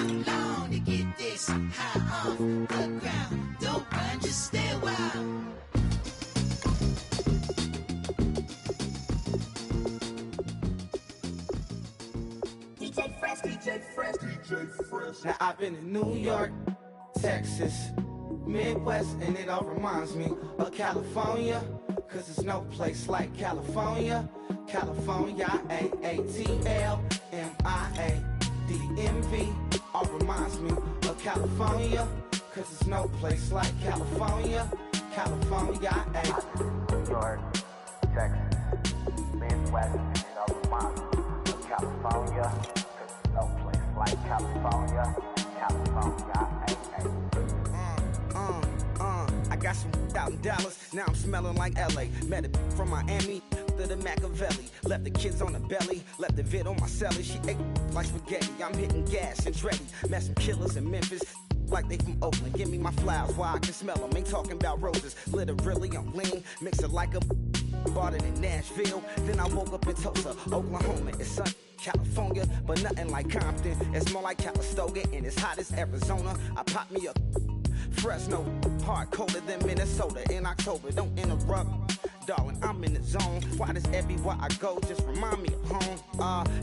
too long to get this high off the ground. Don't run, just stay a while. Now I've been in New York, Texas, Midwest, and it all reminds me of California, cause there's no place like California. California, A-A-T-L-M-I-A-D-M-V, all reminds me of California, cause there's no place like California. California, New York, Texas, Midwest, and it all reminds me of California, cause there's no place like California. California, I got some out in Dallas, now I'm smelling like LA. Met a from Miami to the Machiavelli. Left the kids on the belly, left the vid on my celly. She ate like spaghetti, I'm hitting gas and Dreddy. Met some killers in Memphis, like they from Oakland. Give me my flowers while I can smell them. Ain't talking about roses, literally I'm lean. Mix it like a bought it in Nashville. Then I woke up in Tulsa, Oklahoma. It's sunny, California, but nothing like Compton. It's more like Calistoga, and it's hot as Arizona. I pop me a Fresno, hard colder than Minnesota in October. Don't interrupt, darling, I'm in the zone. Why does everywhere I go just remind me of home?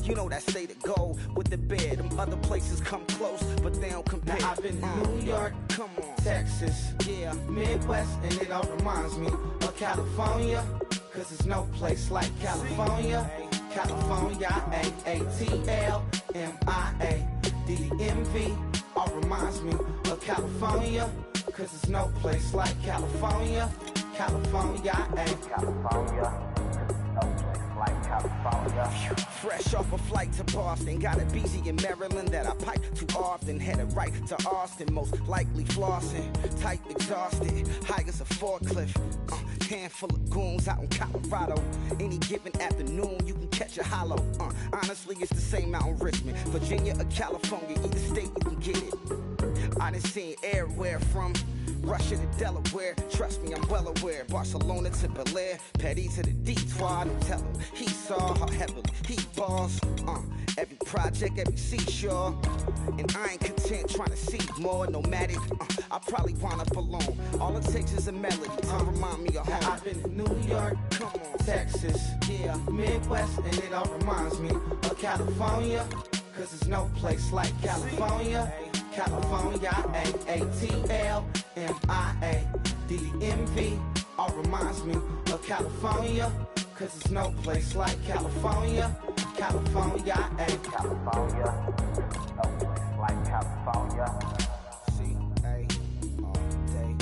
You know that state of gold with the bed. Them other places come close, but they don't compare. Now I've been in New York, come on, Texas, yeah, Midwest, and it all reminds me of California, cause there's no place like California. California, A-A-T-L-M-I-A-D-M-V, all reminds me of California, cause there's no place like California. California, California, no place like California. Fresh off a flight to Boston, got a BZ in Maryland that I pipe too often. Headed right to Austin, most likely flossing. Tight, exhausted, high as a forklift. Handful of goons out in Colorado. Any given afternoon, you can catch a hollow. Honestly, it's the same out in Richmond, Virginia or California. Either state, you can get it. I done seen everywhere from Russia to Delaware. Trust me, I'm well aware. Barcelona to Bel Air, Petty to the Detour. Don't tell him he saw how heavily he balls. Every project, every seashore. And I ain't content trying to see more. Nomadic, I probably wind up alone. All it takes is a melody to remind me of home. Now I've been in New York, come on, Texas, yeah, Midwest, and it all reminds me of California, cause there's no place like California. California, A-A-T-L-M-I-A-D-M-V, all reminds me of California, cause there's no place like California. California, California, no place like California. C-A, all day.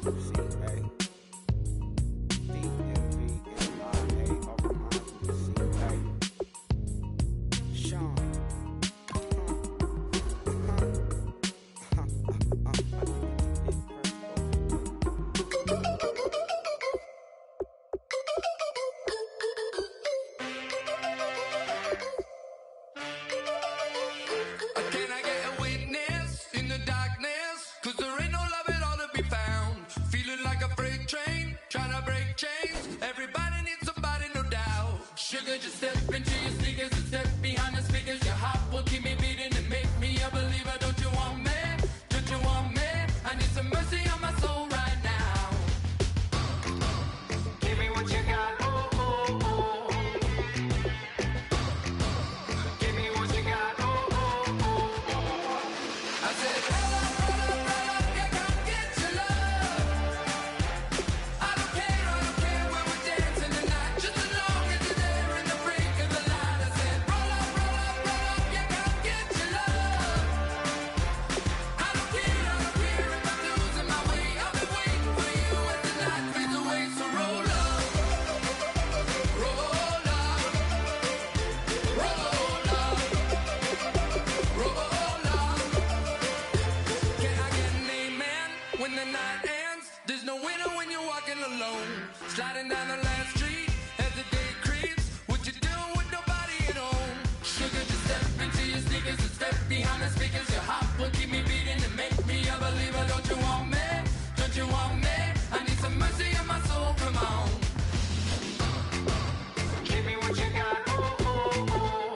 C-A, D-M-V, M-I-A, all reminds me of C-A. Sean. Just step into your sneakers and step behind the speakers. Your heart will keep me beating and make me a believer. Don't you want me? Don't you want me? I need some mercy on my soul right now. Give me what you got. Oh, oh, oh. Give me what you got. Oh, oh, oh, oh. I said, roll up, yeah, come get your love. I don't care where we're dancing tonight. Just as long as you're there in the break of the light. I said, roll up, yeah, come get your love. I don't care if I'm losing my way. I'll be waiting for you as the night fades away. So roll up, roll up, roll up, roll up. Can I get an amen when the night ends? There's no winner when you're walking alone. Sliding down the last street as the day creeps. What you doing with nobody at home? Sugar, just step into your sneakers and step behind the speakers. Your heart will keep me beating and make me a believer. Don't you want me? Don't you want me? I need some mercy on my soul. Come on. Give me what you got. Oh, oh, oh.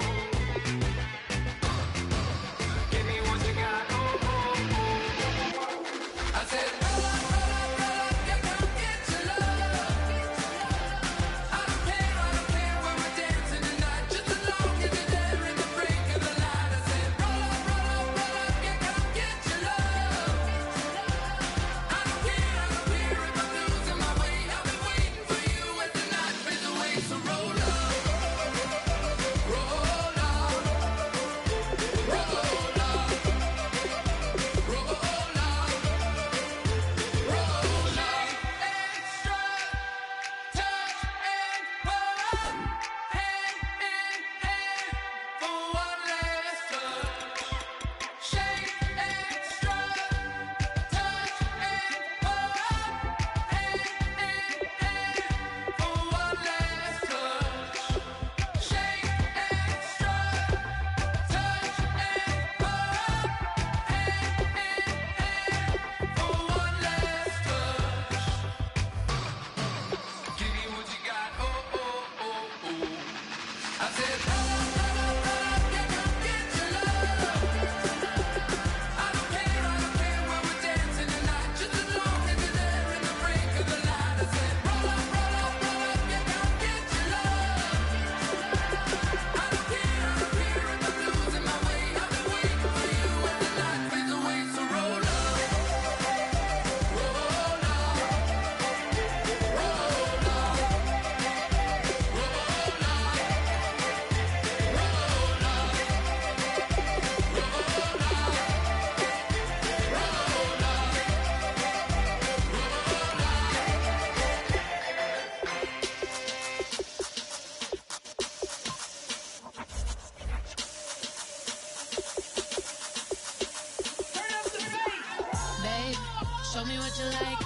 show me what you like.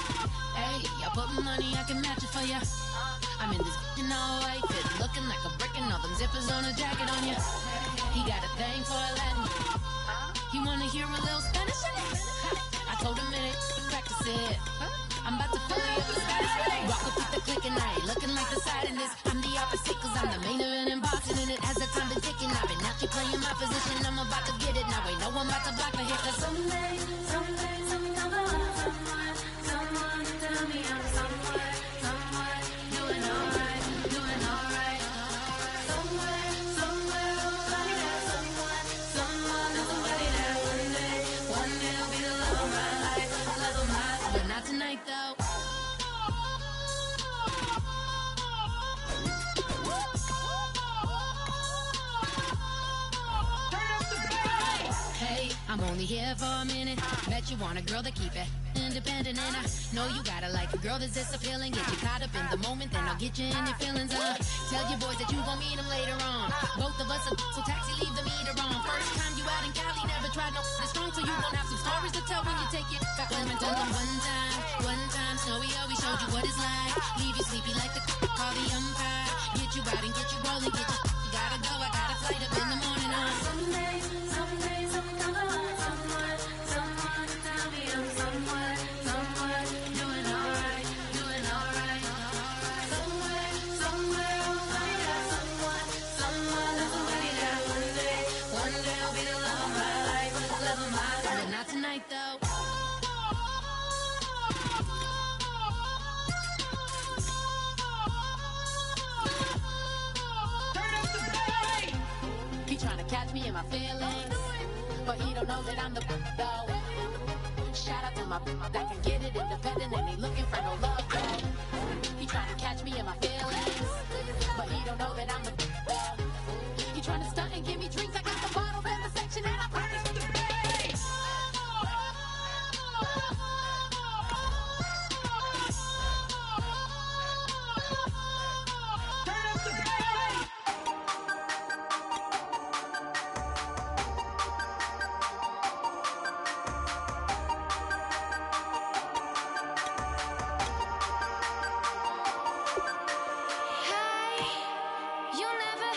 Hey, I put money, I can match it for ya. I'm in this in all white fit, looking like a brick and all them zippers on a jacket on ya. He got a thing for Latin. He wanna hear a little Spanish in it. I told him it, practice it. I'm about to fully up the Spanish. Rock up with the click and I ain't looking like the side in this. I'm the opposite cause I'm the main event and boxing in it. As the time been ticking, I've been out here playing my position. I'm about to get it now. Ain't no one about to block the hit. Cause someday, someday I'll find someone to tell me I'm somewhere, doing alright, doing alright. Somewhere I'll find out someone that's somebody that one day will be the love of my life, but not tonight though. Hey, I'm only here for a minute. Bet you want a girl to keep it independent, and I know you gotta like a girl that's this appealing. Get you caught up in the moment, then I'll get you in your feelings. Tell your boys that you gon' meet them later on. Both of us are so taxi, leave the meter on. First time you out in Cali, never tried no this strong, so you gon' have some stories to tell when you take it back home and tell them one time, Snowy always showed you what it's like. Leave you sleepy like the call the umpire. Get you out and get you rolling, get you gotta go. I got a flight up in the morning on someday come along, someone to tell me I'm somewhere, doing alright, doing alright. Somewhere I'll find out someone that's somebody that one day will be the love of my life, but not tonight though. He tryna catch me in my feelings, but he don't know that I'm the though. Shout out to my that can get it independent and ain't looking for no love though. He tryna catch me in my feelings, but he don't know that I'm the though. He tryna stunt and give me drinks. I got the bottles in the section and I promise to pay. Hey, you never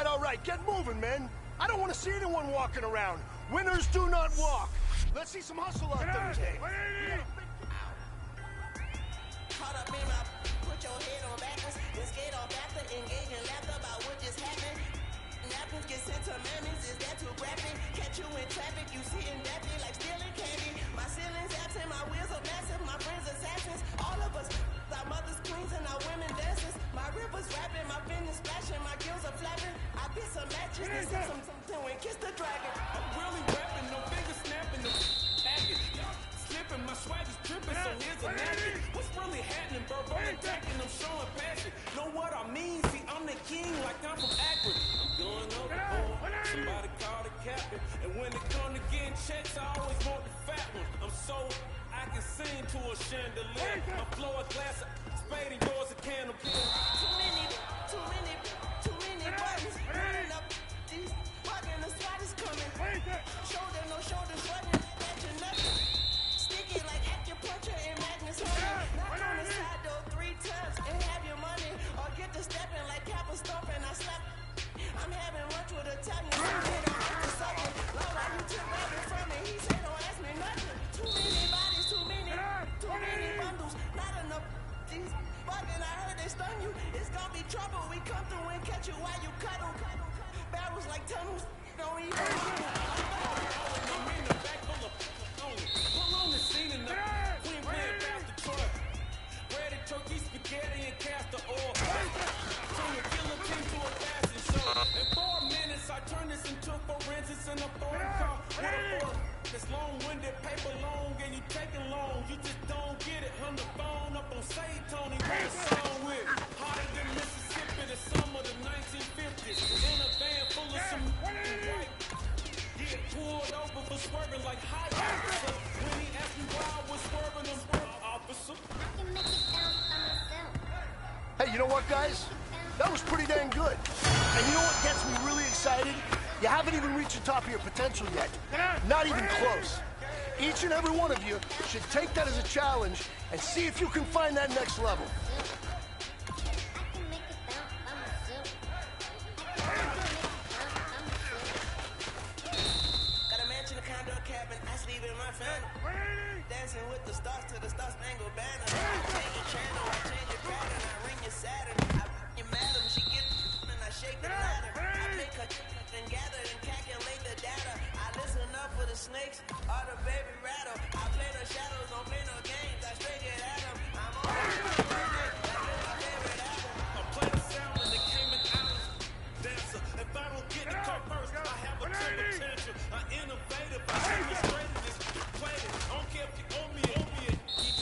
all right. Get moving, men. I don't want to see anyone walking around. Winners do not walk. Let's see some hustle out there. Caught up in my, put your head on backwards, then skate off after, engage in laughter about what just happened. Napkins get sent to mammies, is that too graphic? Catch you in traffic, you sitting dappy like stealing candy. My ceilings absent, my wheels are massive, my friends assassins. All of us, our mothers queens and our women dancers. My rivers rapping, my fingers splashing, my gills are flapping. I bit some matches, then sip something and kiss the dragon. I'm really rapping, no fingers snapping, no package. Slipping, my swag is dripping, so here's a napkin. What's really happening, bro? I'm attacking, I'm showing passion. Know what I mean? See, I'm the king like I'm from Akron. I'm going overboard. Somebody call the captain. And when it come to getting checks, I always want the fat one. I'm so I can sing to a chandelier. I flow a glass of spade and yours a can of beer. Too many buttons. Running up these, walking the SWAT is coming. Shoulder, no shoulder, sweating, catching nothing. Sticky like acupuncture and Magnus Hunter. Knock on the side door 3 times and have your money. Or get to stepping like Kappa stomping. I slap. I'm having lunch with Italian. So they don't have to suck it. Lola, you took rabbit from me. He said, don't ask me nothing. Too many bodies, too many bundles. Not enough. These bugging, I heard they stun you. It's gonna be trouble. We come through and catch you while you cuddle. Barrels like tunnels. Don't even. I'm in the back full of only. Pull on the scene and the queen playing past the truck. Bread and turkey, spaghetti, and castor oil. Turn the guillotine to a fashion show. In 4 minutes, I turn this into forensics in a phone call. It's long-winded, paper long, and you taking long. You just don't get it. Hung the phone up on Say Tony. What a song with hotter than Mississippi, the summer the 1950s. In a van full of some white. Get pulled over for swerving like hi officer. When he asked me why I was swerving, I'm officer. I can make it down by myself. Hey, you know what, guys? That was pretty dang good. And you know what gets me really excited? You haven't even reached the top of your potential yet. Not even close. Each and every one of you should take that as a challenge and see if you can find that next level. I can make it down by myself. Got a mansion, a condo, a cabin. I sleep in my family. Dancing with the stars to the Star-Spangled Banner. I change your channel, I change your pattern. I ring your Saturn. I your madam, she get and I shake the ladder. I make her and gather and calculate the data. I listen up for the snakes or the baby rattle. I play the shadows, don't play no games. I straight get at them. I'm on my favorite album. I play the sound when they came in hours. Dancer, if I don't get the car first, I have a temper tantrum. I'm innovative, I illustrated this, played it. I don't care if you owe me it.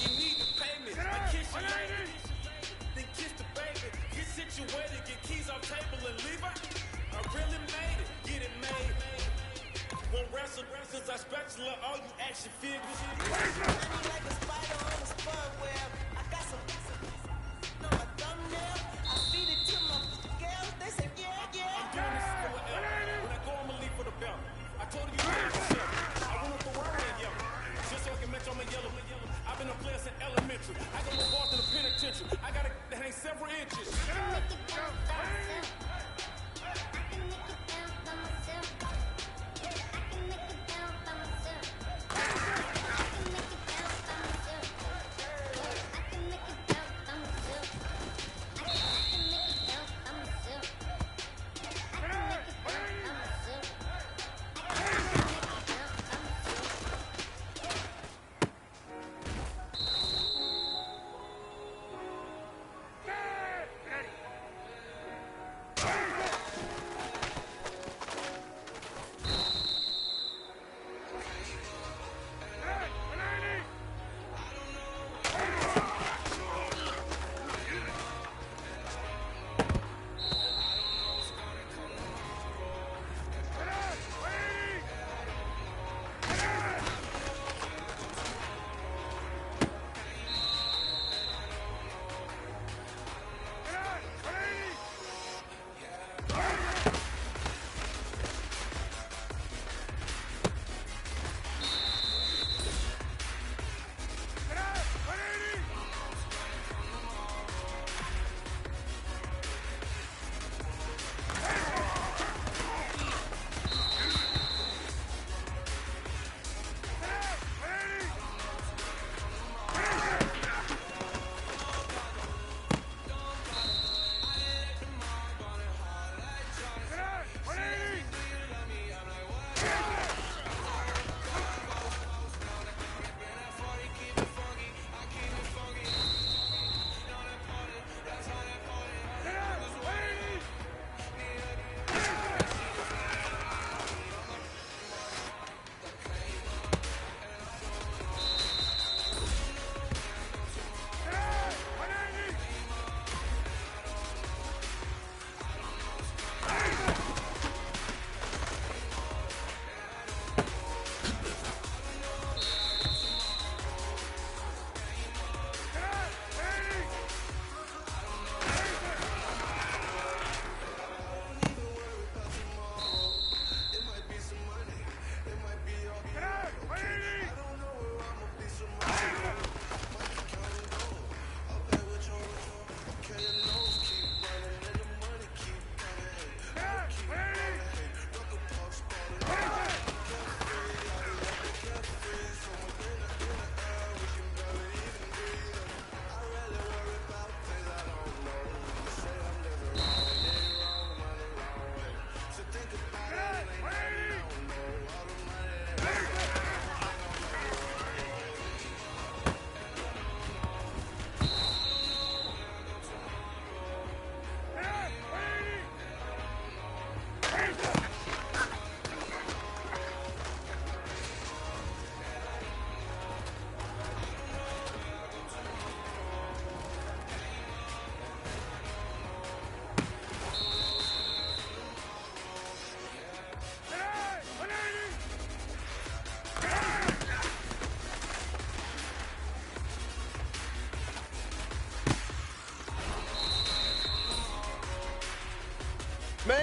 You need to pay me. I kiss you later, then kiss the baby. Get situated, get keys off table and leave her. I really made it, get it made. Won't wrestle since I spatula all you action figures. I need like a spider on a spud web. I got some on my thumbnail. I feed it to my girls. They say, yeah. I'm doing this forever. When I go, I'ma leave for the belt. I told you yourself. I want a Ferrari and yellow. Just so I can match on my yellow. I've been a player since elementary. I got more balls than a penitentiary. I got to hang several inches. I can make it down by myself. I can make it down by myself. I can make it down by myself. I can make it down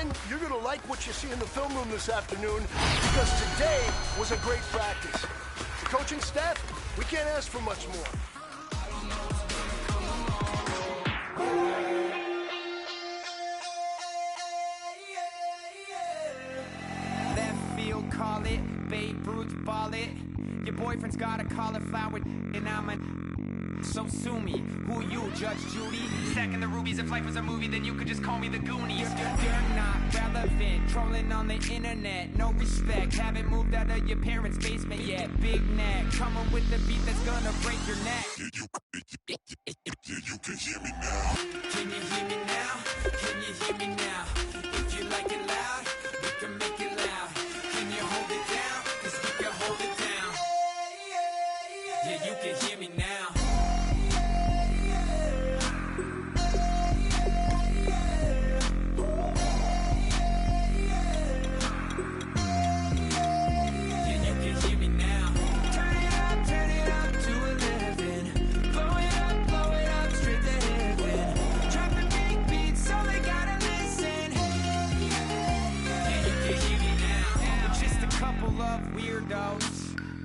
then you're going to like what you see in the film room this afternoon, because today was a great practice. The coaching staff, we can't ask for much more. Left field, call it. Babe Ruth, ball it. Your boyfriend's got a cauliflower, and I'm a... So sue me. Who you, Judge Judy? Stacking the rubies. If life was a movie, then you could just call me the Goonies. You're not relevant. Trolling on the internet. No respect. Haven't moved out of your parents' basement yet. Big neck. Coming with the beat that's gonna break your neck. You can hear me now. Can you hear me now? Can you hear me now? If you like it loud, we can make it loud. Can you hold it down? 'Cause we can hold it down. Yeah, you can hear me now.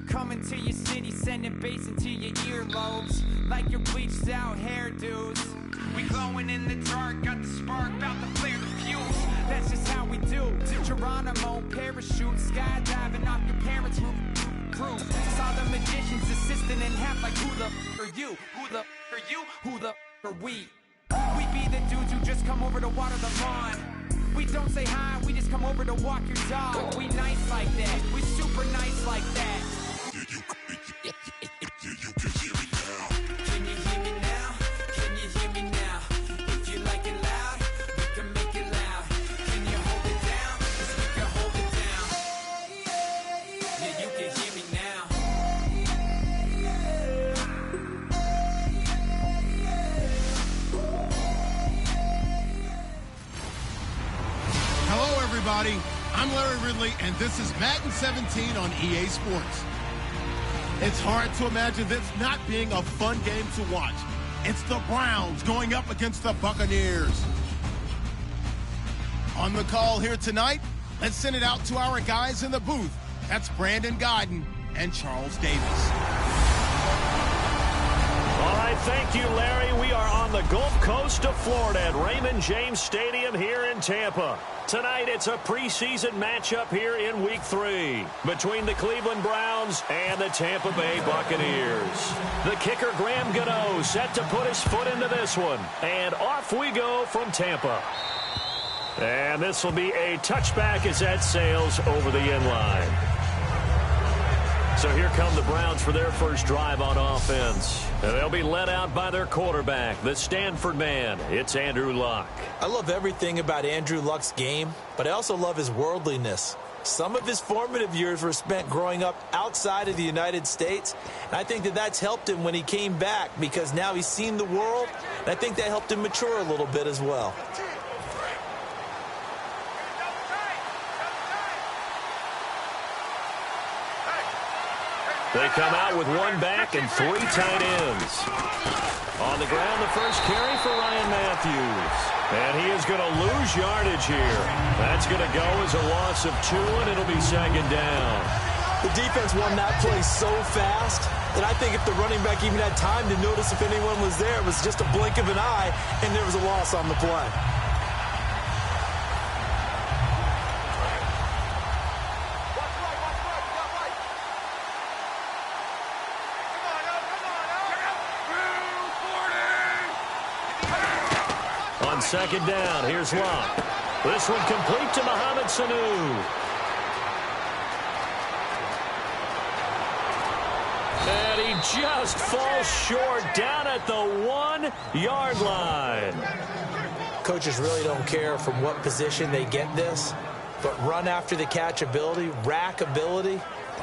Coming to your city, sending bass into your earlobes, like your bleached out hairdos. We glowing in the dark, got the spark, about to flare the fuse. That's just how we do. Geronimo, parachute, skydiving off your parents' roof. Saw the magician's assistant in half, like who the are you? Who the are you? Who the are we? We be the dudes who just come over to water the lawn. We don't say hi, we just come over to walk your dog. We nice like that, we super nice like that. You can hear me now. Can you hear me now? Can you hear me now? If you like it loud, we can make it loud. Can you hold it down? 'Cause we can hold it down. Yeah, you can hear me now. Hello, everybody. I'm Larry Ridley, and this is Madden 17 on EA Sports. It's hard to imagine this not being a fun game to watch. It's the Browns going up against the Buccaneers. On the call here tonight, let's send it out to our guys in the booth. That's Brandon Godden and Charles Davis. All right, thank you, Larry. We are on the Gulf Coast of Florida at Raymond James Stadium here in Tampa. Tonight, it's a preseason matchup here in Week 3 between the Cleveland Browns and the Tampa Bay Buccaneers. The kicker, Graham Gano, set to put his foot into this one. And off we go from Tampa. And this will be a touchback as that sails over the end line. So here come the Browns for their first drive on offense. And they'll be led out by their quarterback, the Stanford man. It's Andrew Luck. I love everything about Andrew Luck's game, but I also love his worldliness. Some of his formative years were spent growing up outside of the United States, and I think that that's helped him when he came back because now he's seen the world, and I think that helped him mature a little bit as well. They come out with one back and 3 tight ends. On the ground, the first carry for Ryan Matthews. And he is going to lose yardage here. That's going to go as a loss of 2, and it'll be second down. The defense won that play so fast that I think if the running back even had time to notice if anyone was there, it was just a blink of an eye, and there was a loss on the play. On second down, here's Luck. This one complete to Mohamed Sanu. And he just falls short down at the 1-yard line. Coaches really don't care from what position they get this, but run after the catch ability, rack ability,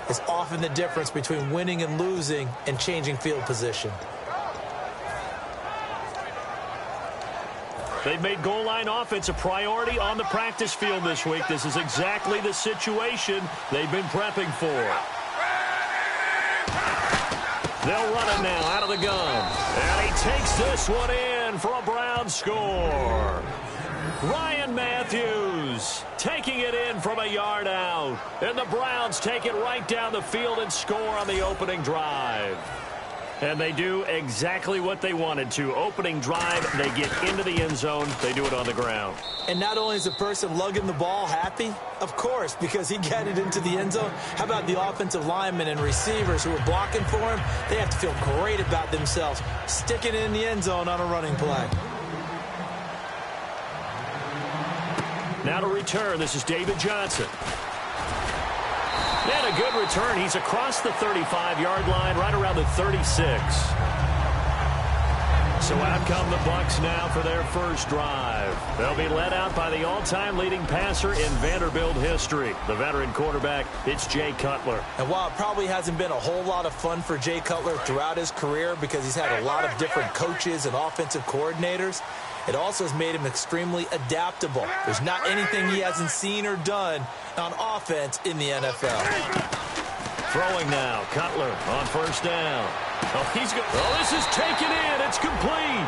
is often the difference between winning and losing and changing field position. They've made goal line offense a priority on the practice field this week. This is exactly the situation they've been prepping for. They'll run it now out of the gun. And he takes this one in for a Brown score. Ryan Matthews taking it in from a yard out. And the Browns take it right down the field and score on the opening drive. And they do exactly what they wanted to. Opening drive, they get into the end zone. They do it on the ground. And not only is the person lugging the ball happy, of course, because he got it into the end zone. How about the offensive linemen and receivers who are blocking for him? They have to feel great about themselves, sticking it in the end zone on a running play. Now to return, this is David Johnson. And a good return. He's across the 35-yard line, right around the 36. So out come the Bucs now for their first drive. They'll be led out by the all-time leading passer in Vanderbilt history, the veteran quarterback. It's Jay Cutler. And while it probably hasn't been a whole lot of fun for Jay Cutler throughout his career because he's had a lot of different coaches and offensive coordinators, it also has made him extremely adaptable. There's not anything he hasn't seen or done on offense in the NFL. Throwing now, Cutler on first down. Oh, he's good. Oh, this is taken in. It's complete.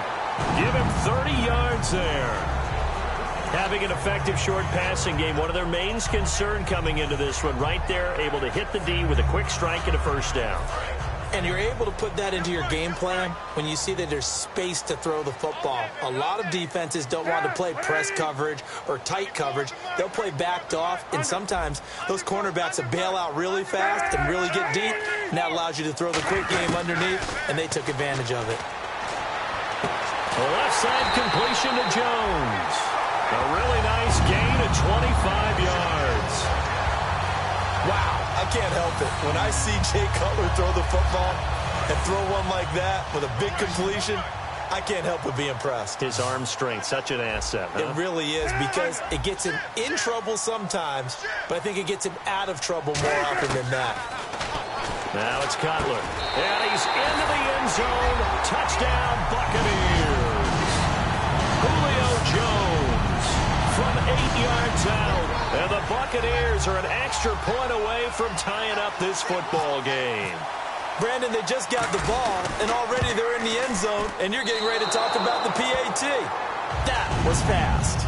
Give him 30 yards there. Having an effective short passing game, one of their main concern coming into this one, right there, able to hit the D with a quick strike and a first down. And you're able to put that into your game plan when you see that there's space to throw the football. A lot of defenses don't want to play press coverage or tight coverage. They'll play backed off, and sometimes those cornerbacks will bail out really fast and really get deep, and that allows you to throw the quick game underneath, and they took advantage of it. A left side completion to Jones. A really nice gain of 25 yards. Wow. I can't help it. When I see Jay Cutler throw the football and throw one like that with a big completion, I can't help but be impressed. His arm strength, such an asset. Huh? It really is, because it gets him in trouble sometimes, but I think it gets him out of trouble more often than that. Now it's Cutler. And he's into the end zone. Touchdown, Buccaneers. Julio Jones from 8 yards out. And the Buccaneers are an extra point away from tying up this football game. Brandon, they just got the ball, and already they're in the end zone, and you're getting ready to talk about the PAT. That was fast.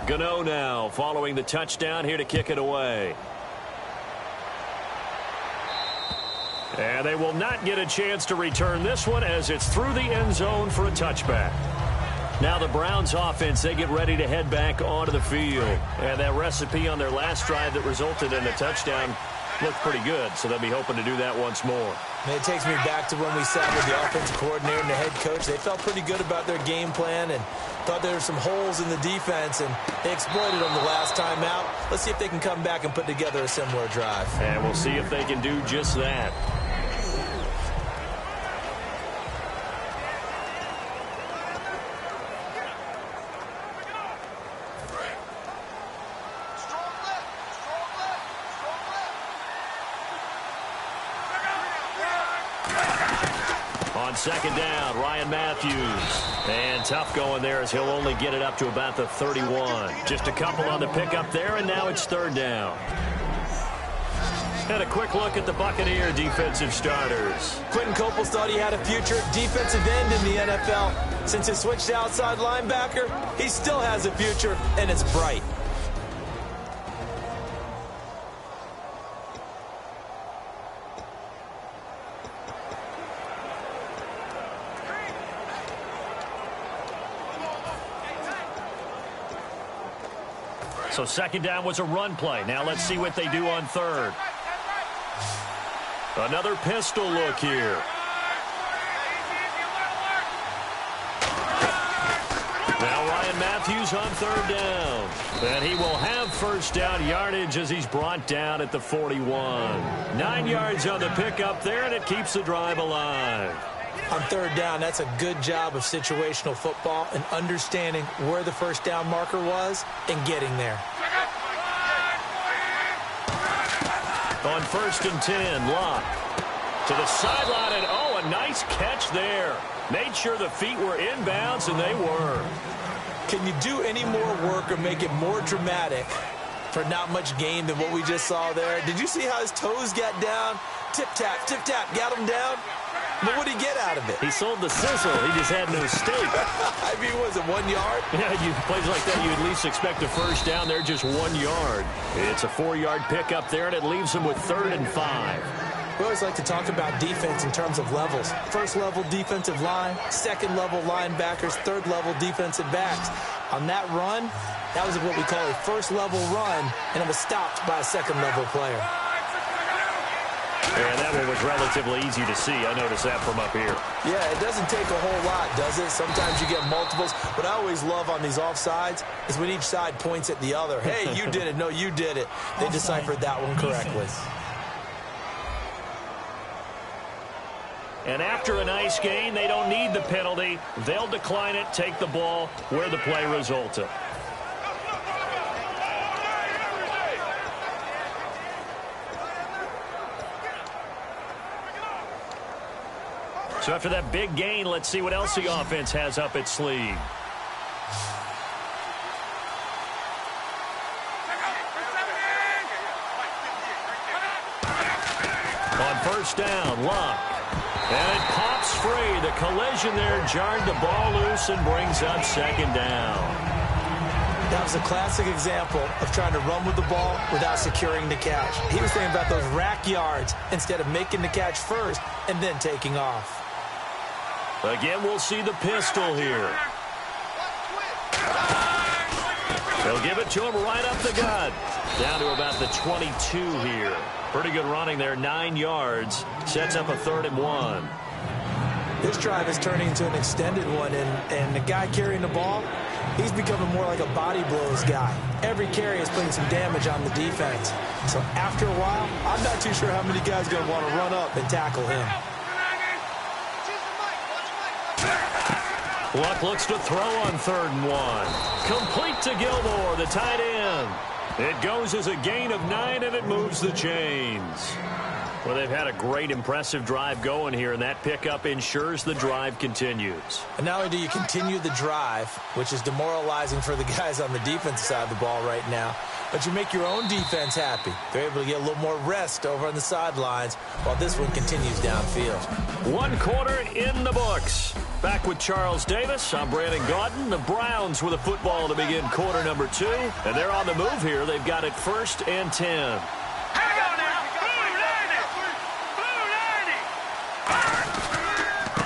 Gano now following the touchdown here to kick it away. And they will not get a chance to return this one as it's through the end zone for a touchback. Now the Browns offense, they get ready to head back onto the field. And that recipe on their last drive that resulted in a touchdown looked pretty good, so they'll be hoping to do that once more. And it takes me back to when we sat with the offensive coordinator and the head coach. They felt pretty good about their game plan and thought there were some holes in the defense, and they exploited them the last time out. Let's see if they can come back and put together a similar drive. And we'll see if they can do just that. Second down, Ryan Matthews. And tough going there as he'll only get it up to about the 31. Just a couple on the pickup there, and now it's third down. And a quick look at the Buccaneer defensive starters. Quentin Coples thought he had a future defensive end in the NFL. Since he switched to outside linebacker, he still has a future, and it's bright. So second down was a run play. Now let's see what they do on third. Another pistol look here. Now Ryan Matthews on third down. And he will have first down yardage as he's brought down at the 41. 9 yards on the pickup there, and it keeps the drive alive. On third down, that's a good job of situational football and understanding where the first down marker was and getting there. On first and 10, Locke to the sideline, and oh, a nice catch there. Made sure the feet were inbounds, and they were. Can you do any more work or make it more dramatic for not much gain than what we just saw there? Did you see how his toes got down? Tip-tap, got him down. But what did he get out of it? He sold the sizzle. He just had no steak. I mean, was it 1 yard? Yeah, plays like that, you at least expect a first down. They're just 1 yard. It's a 4-yard pickup there, and it leaves him with 3rd and 5. We always like to talk about defense in terms of levels. First level defensive line, second level linebackers, third level defensive backs. On that run, that was what we call a first level run, and it was stopped by a second level player. Yeah, that one was relatively easy to see. I noticed that from up here. Yeah, it doesn't take a whole lot, does it? Sometimes you get multiples. What I always love on these offsides is when each side points at the other. Hey, you did it. No, you did it. They deciphered that one correctly. And after a nice gain, they don't need the penalty. They'll decline it, take the ball where the play resulted. So after that big gain, let's see what else the offense has up its sleeve. On first down, Luck. And it pops free. The collision there jarred the ball loose and brings up 2nd down. That was a classic example of trying to run with the ball without securing the catch. He was thinking about those rack yards instead of making the catch first and then taking off. Again, we'll see the pistol here. They'll give it to him right up the gut. Down to about the 22 here. Pretty good running there, 9 yards. Sets up a 3rd and 1. This drive is turning into an extended one, and the guy carrying the ball, he's becoming more like a body blows guy. Every carry is putting some damage on the defense. So after a while, I'm not too sure how many guys are going to want to run up and tackle him. Luck looks to throw on 3rd and 1. Complete to Gilmore, the tight end. It goes as a gain of 9, and it moves the chains. Well, they've had a great, impressive drive going here, and that pickup ensures the drive continues. And not only do you continue the drive, which is demoralizing for the guys on the defensive side of the ball right now, but you make your own defense happy. They're able to get a little more rest over on the sidelines while this one continues downfield. 1 quarter in the books. Back with Charles Davis. I'm Brandon Gaudin. The Browns with a football to begin quarter number 2. And they're on the move here. They've got it 1st and 10.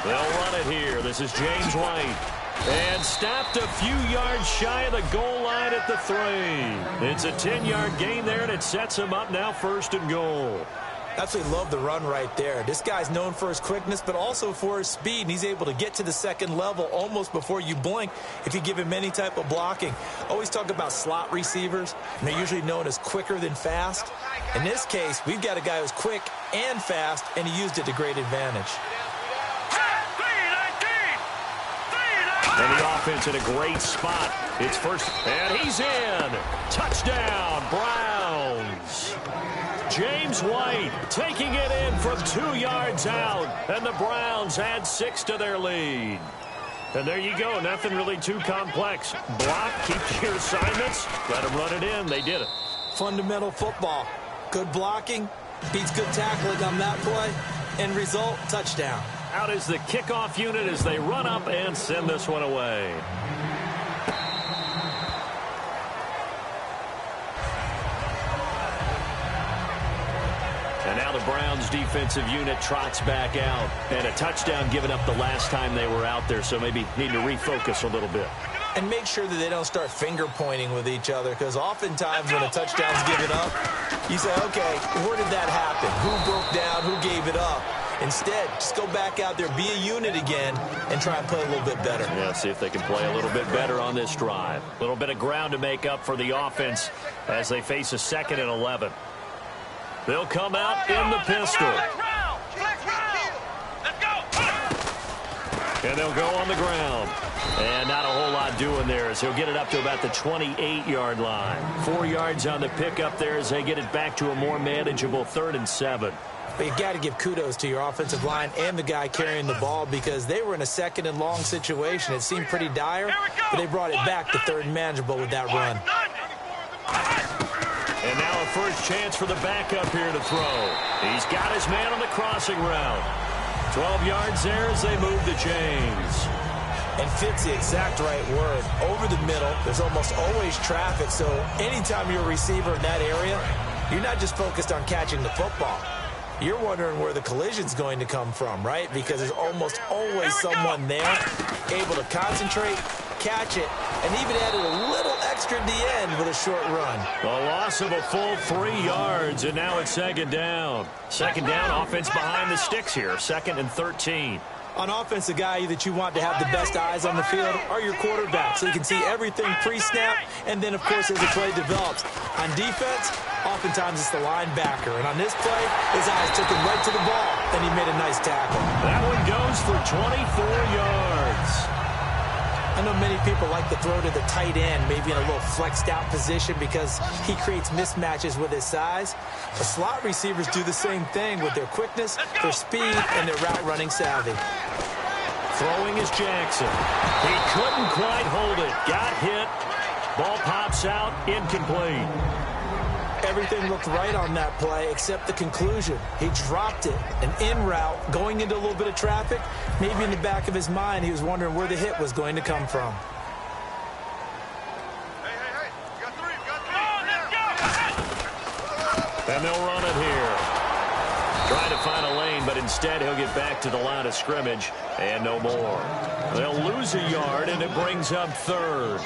They'll run it here. This is James White. And stopped a few yards shy of the goal line at the 3. It's a 10-yard gain there, and it sets him up now 1st and goal. Absolutely love the run right there. This guy's known for his quickness, but also for his speed, and he's able to get to the 2nd level almost before you blink if you give him any type of blocking. Always talk about slot receivers, and they're usually known as quicker than fast. In this case, we've got a guy who's quick and fast, and he used it to great advantage. And the offense in a great spot. It's first, and he's in. Touchdown, Browns. James White taking it in from 2 yards out, and the Browns add 6 to their lead. And there you go, nothing really too complex. Block, keep your assignments, let them run it in. They did it. Fundamental football. Good blocking, beats good tackling on that play. End result, touchdown. Out is the kickoff unit as they run up and send this one away. And now the Browns defensive unit trots back out. And a touchdown given up the last time they were out there, so maybe need to refocus a little bit. And make sure that they don't start finger pointing with each other, because oftentimes when a touchdown's given up, you say, okay, where did that happen? Who broke down? Who gave it up? Instead, just go back out there, be a unit again, and try and play a little bit better. Yeah, see if they can play a little bit better on this drive. A little bit of ground to make up for the offense as they face a 2nd and 11. They'll come out in the pistol. And they'll go on the ground. And not a whole lot doing there as he'll get it up to about the 28-yard line. 4 yards on the pickup there as they get it back to a more manageable 3rd and 7. But you got to give kudos to your offensive line and the guy carrying the ball because they were in a 2nd and long situation. It seemed pretty dire, but they brought it back to 3rd and manageable with that run. And now a first chance for the backup here to throw. He's got his man on the crossing route. 12 yards there as they move the chains. And fits the exact right word. Over the middle, there's almost always traffic, so anytime you're a receiver in that area, you're not just focused on catching the football. You're wondering where the collision's going to come from, right? Because there's almost always someone there able to concentrate, catch it, and even added a little extra at the end with a short run. A loss of a full 3 yards, and now it's 2nd down. 2nd down, offense behind the sticks here, 2nd and 13. On offense, the guy that you want to have the best eyes on the field are your quarterbacks, so you can see everything pre-snap, and then, of course, as the play develops. On defense, oftentimes it's the linebacker, and on this play, his eyes took him right to the ball, and he made a nice tackle. That one goes for 24 yards. I know many people like to throw to the tight end, maybe in a little flexed out position because he creates mismatches with his size. But slot receivers do the same thing with their quickness, their speed, and their route running savvy. Throwing is Jackson. He couldn't quite hold it. Got hit. Ball pops out. Incomplete. Everything looked right on that play except the conclusion. He dropped it, an in route, going into a little bit of traffic. Maybe in the back of his mind, he was wondering where the hit was going to come from. And they'll run it here. Trying to find a lane, but instead he'll get back to the line of scrimmage and no more. They'll lose a yard, and it brings up 3rd.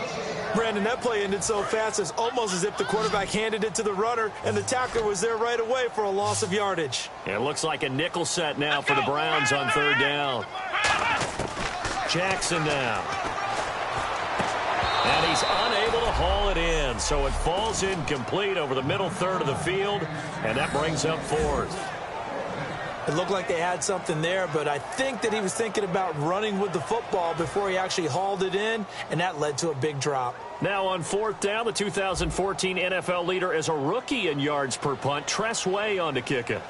Brandon, that play ended so fast, it's almost as if the quarterback handed it to the runner, and the tackler was there right away for a loss of yardage. It looks like a nickel set now for the Browns on 3rd down. Jackson now. And he's unable to haul it in, so it falls incomplete over the middle 3rd of the field, and that brings up 4th. It looked like they had something there, but I think that he was thinking about running with the football before he actually hauled it in, and that led to a big drop. Now on 4th down, the 2014 NFL leader as a rookie in yards per punt, Tress Way on to kick it.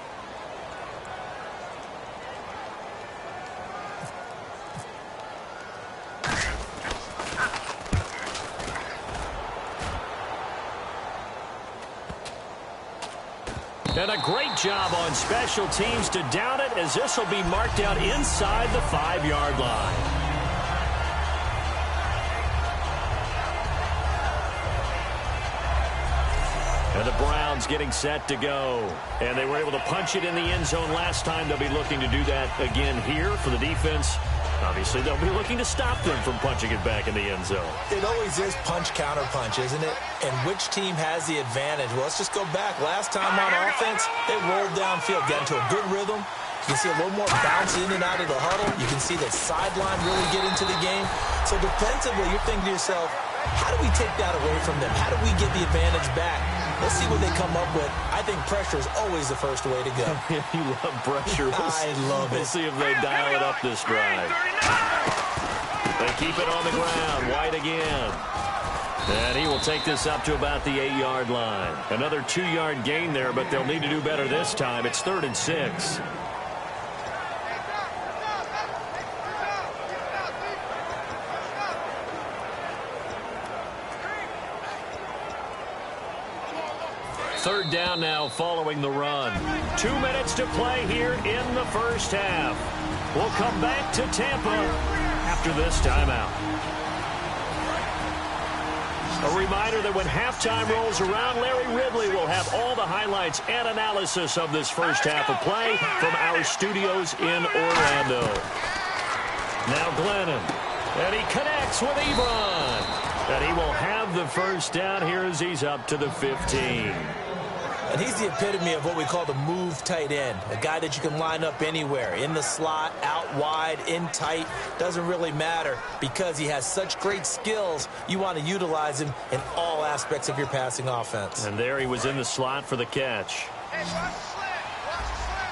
And a great job on special teams to down it, as this will be marked out inside the 5-yard line. And the Browns getting set to go. And they were able to punch it in the end zone last time. They'll be looking to do that again here for the defense. Obviously, they'll be looking to stop them from punching it back in the end zone. It always is punch-counter-punch, isn't it? And which team has the advantage? Well, let's just go back. Last time on offense, they rolled downfield, got into a good rhythm. You can see a little more bounce in and out of the huddle. You can see that sideline really get into the game. So defensively, you're thinking to yourself, how do we take that away from them? How do we get the advantage back? Let's see what they come up with. I think pressure is always the first way to go. You love pressure. I love it. We'll see if they dial it up this drive. They keep it on the ground. White again. And he will take this up to about the 8-yard line. Another 2-yard gain there, but they'll need to do better this time. It's 3rd and 6. Third down now following the run. 2 minutes to play here in the first half. We'll come back to Tampa after this timeout. A reminder that when halftime rolls around, Larry Ridley will have all the highlights and analysis of this first half of play from our studios in Orlando. Now Glennon, and he connects with Ebron. And he will have the first down here as he's up to the 15. And he's the epitome of what we call the move tight end, a guy that you can line up anywhere, in the slot, out wide, in tight, doesn't really matter because he has such great skills. You want to utilize him in all aspects of your passing offense. And there he was in the slot for the catch. Hey, watch the slant. Watch the slant.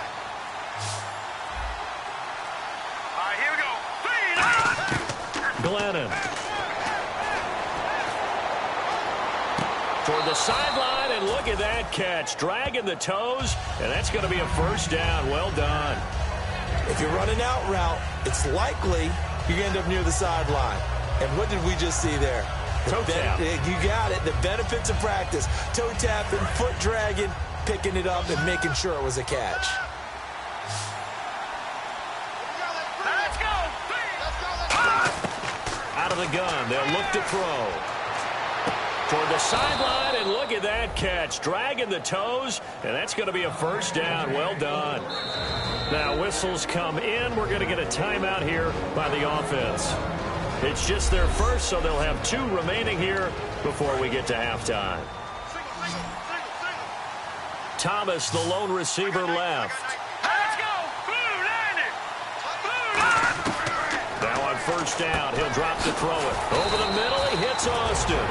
All right, here we go. McLennan. Toward the sideline, and look at that catch. Dragging the toes, and that's going to be a first down. Well done. If you're running out route, it's likely you end up near the sideline. And what did we just see there? Toe tap. You got it. The benefits of practice. Toe tapping, foot dragging, picking it up, and making sure it was a catch. Let's go. Out of the gun, they'll look to throw. Toward the sideline, and look at that catch. Dragging the toes, and that's going to be a first down. Well done. Now whistles come in. We're going to get a timeout here by the offense. It's just their first, so they'll have 2 remaining here before we get to halftime. Thomas, the lone receiver, left. Let's go. Now on first down, he'll drop to throw it. Over the middle, he hits Austin.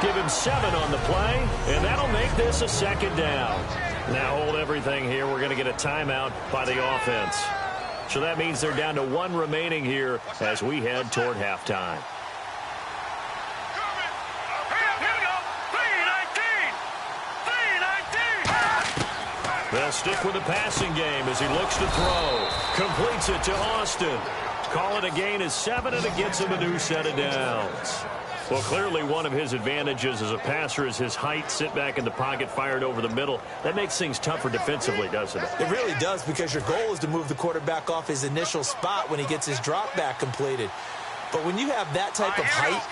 Give him 7 on the play, and that'll make this a second down. Now hold everything here. We're going to get a timeout by the offense. So that means they're down to 1 remaining here as we head toward halftime. They'll stick with the passing game as he looks to throw. Completes it to Austin. Call it a gain of 7, and it gets him a new set of downs. Well, clearly one of his advantages as a passer is his height. Sit back in the pocket, fired over the middle. That makes things tougher defensively, doesn't it? It really does, because your goal is to move the quarterback off his initial spot when he gets his drop back completed. But when you have that type of height,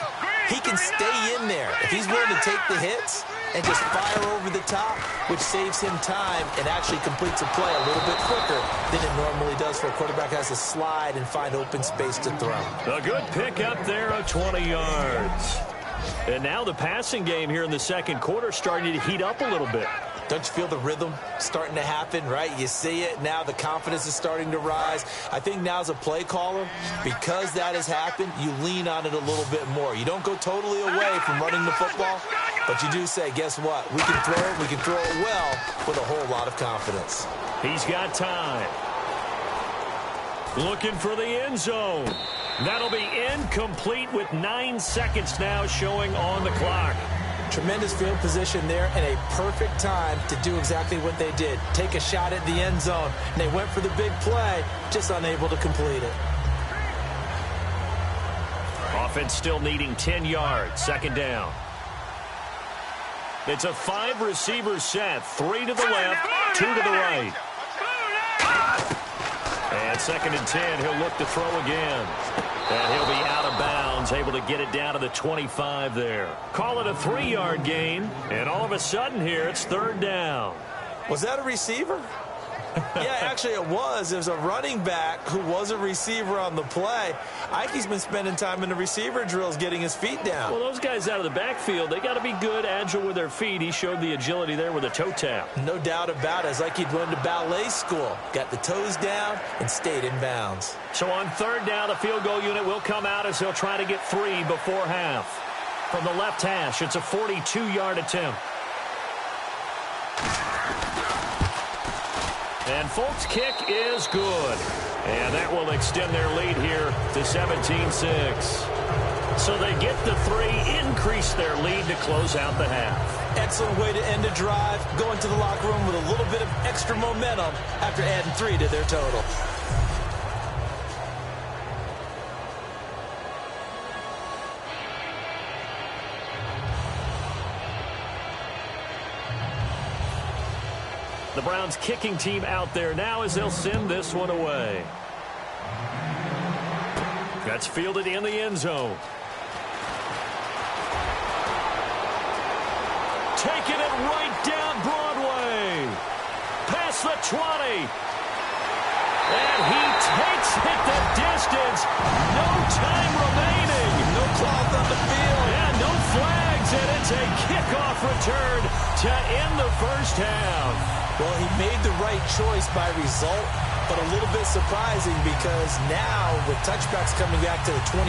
he can stay in there. If he's willing to take the hits and just fire over the top, which saves him time and actually completes a play a little bit quicker than it normally does for a quarterback who has to slide and find open space to throw. A good pick up there of 20 yards. And now the passing game here in the second quarter starting to heat up a little bit. Don't you feel the rhythm starting to happen, right? You see it. Now the confidence is starting to rise. I think now as a play caller, because that has happened, you lean on it a little bit more. You don't go totally away from running the football, but you do say, guess what? We can throw it. We can throw it well with a whole lot of confidence. He's got time. Looking for the end zone. That'll be incomplete with 9 seconds now showing on the clock. Tremendous field position there and a perfect time to do exactly what they did. Take a shot at the end zone. And they went for the big play, just unable to complete it. Offense still needing 10 yards. Second down. It's a 5-receiver set. 3 to the left, 2 to the right. And second and 10, he'll look to throw again. And he'll be out of bounds, able to get it down to the 25 there. Call it a 3-yard gain, and all of a sudden here, it's third down. Was that a receiver? Yeah, actually it was. There's a running back who was a receiver on the play. Ike's been spending time in the receiver drills getting his feet down. Well, those guys out of the backfield, they got to be good, agile with their feet. He showed the agility there with a toe tap. No doubt about it. It's like he'd run to ballet school. Got the toes down and stayed in bounds. So on third down, the field goal unit will come out as he'll try to get 3 before half. From the left hash, it's a 42-yard attempt. And Folk's kick is good. And that will extend their lead here to 17-6. So they get the 3, increase their lead to close out the half. Excellent way to end a drive. Go into the locker room with a little bit of extra momentum after adding 3 to their total. The Browns kicking team out there now as they'll send this one away. That's fielded in the end zone. Taking it right down Broadway. Past the 20. And he takes it the distance. No time remaining. No cloth on the field. And no flags. And it's a kickoff return to end the first half. Well, he made the right choice by result, but a little bit surprising because now with touchbacks coming back to the 25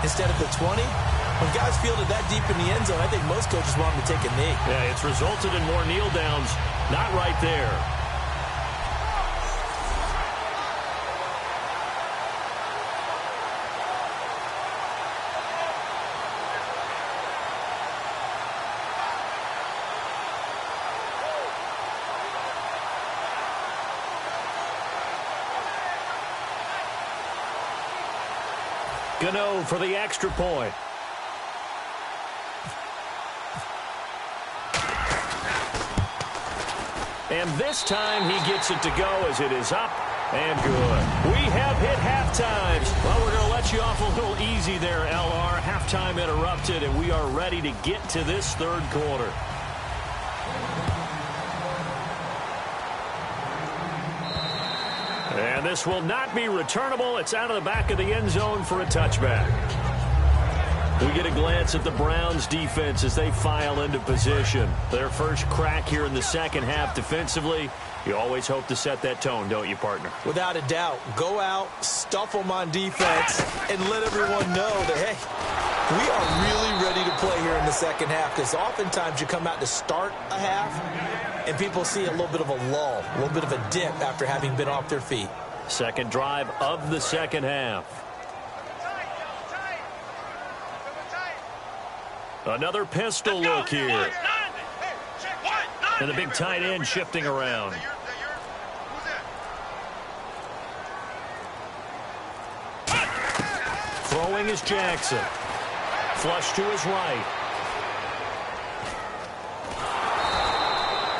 instead of the 20, when guys fielded that deep in the end zone, I think most coaches want them to take a knee. Yeah, it's resulted in more kneel downs. Not right there. Gano for the extra point. And this time he gets it to go as it is up and good. We have hit halftime. Well, we're going to let you off a little easy there, LR. Halftime interrupted, and we are ready to get to this third quarter. And this will not be returnable. It's out of the back of the end zone for a touchback. We get a glance at the Browns defense as they file into position. Their first crack here in the second half defensively. You always hope to set that tone, don't you, partner? Without a doubt. Go out, stuff them on defense, and let everyone know that, hey, we are really ready to play here in the second half, because oftentimes you come out to start a half, and people see a little bit of a lull, a little bit of a dip after having been off their feet. Second drive of the second half. Another pistol look here. And the big tight end shifting around. Throwing is Jackson. Flush to his right.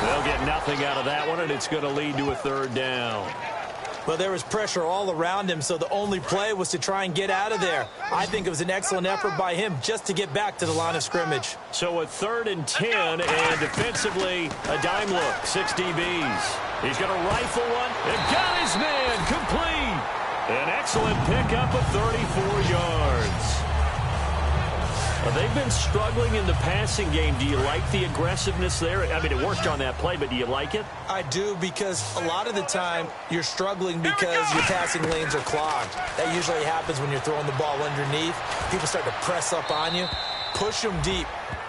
They'll get nothing out of that one, and it's going to lead to a third down. Well, there was pressure all around him, so the only play was to try and get out of there. I think it was an excellent effort by him just to get back to the line of scrimmage. So a 3rd and 10, and defensively, a dime look, 6 DBs. He's going to rifle one, and got his man complete. An excellent pickup of 34 yards. They've been struggling in the passing game. Do you like the aggressiveness there? I mean, it worked on that play, but do you like it? I do, because a lot of the time you're struggling because your passing lanes are clogged. That usually happens when you're throwing the ball underneath. People start to press up on you. Push them deep.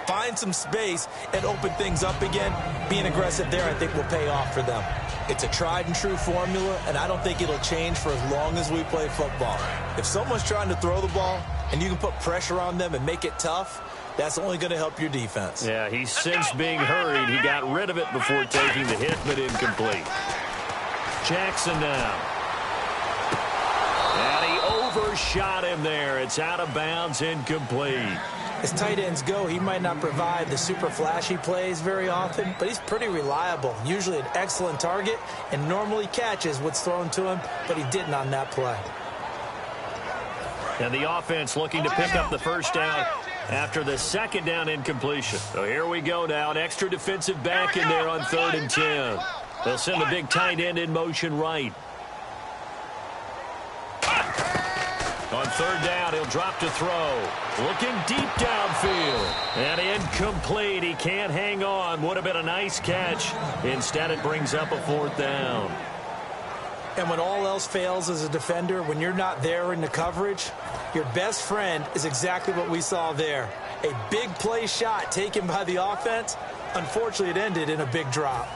Find some space and open things up again. Being aggressive there, I think, will pay off for them. It's a tried-and-true formula, and I don't think it'll change for as long as we play football. If someone's trying to throw the ball and you can put pressure on them and make it tough, that's only going to help your defense. Yeah, he's since being hurried. He got rid of it before taking the hit, but incomplete. Jackson now. And he overshot him there. It's out of bounds, incomplete. As tight ends go, he might not provide the super flashy plays very often, but he's pretty reliable. Usually an excellent target and normally catches what's thrown to him, but he didn't on that play. And the offense looking to pick up the first down after the second down incompletion. So here we go now. An extra defensive back in there on 3rd and 10. They'll send the big tight end in motion right. On 3rd down, he'll drop to throw. Looking deep downfield. And incomplete. He can't hang on. Would have been a nice catch. Instead, it brings up a 4th down. And when all else fails as a defender, when you're not there in the coverage, your best friend is exactly what we saw there. A big play shot taken by the offense. Unfortunately, it ended in a big drop.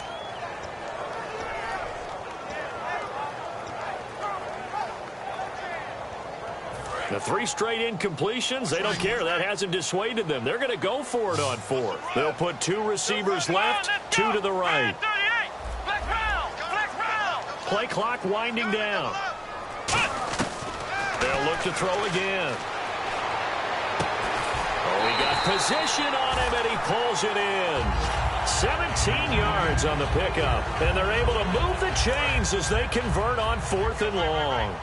The 3 straight incompletions, they don't care. That hasn't dissuaded them. They're going to go for it on 4th. They'll put 2 receivers left, 2 to the right. Play clock winding down. They'll look to throw again. Oh, he got position on him, and he pulls it in. 17 yards on the pickup, and they're able to move the chains as they convert on 4th and long.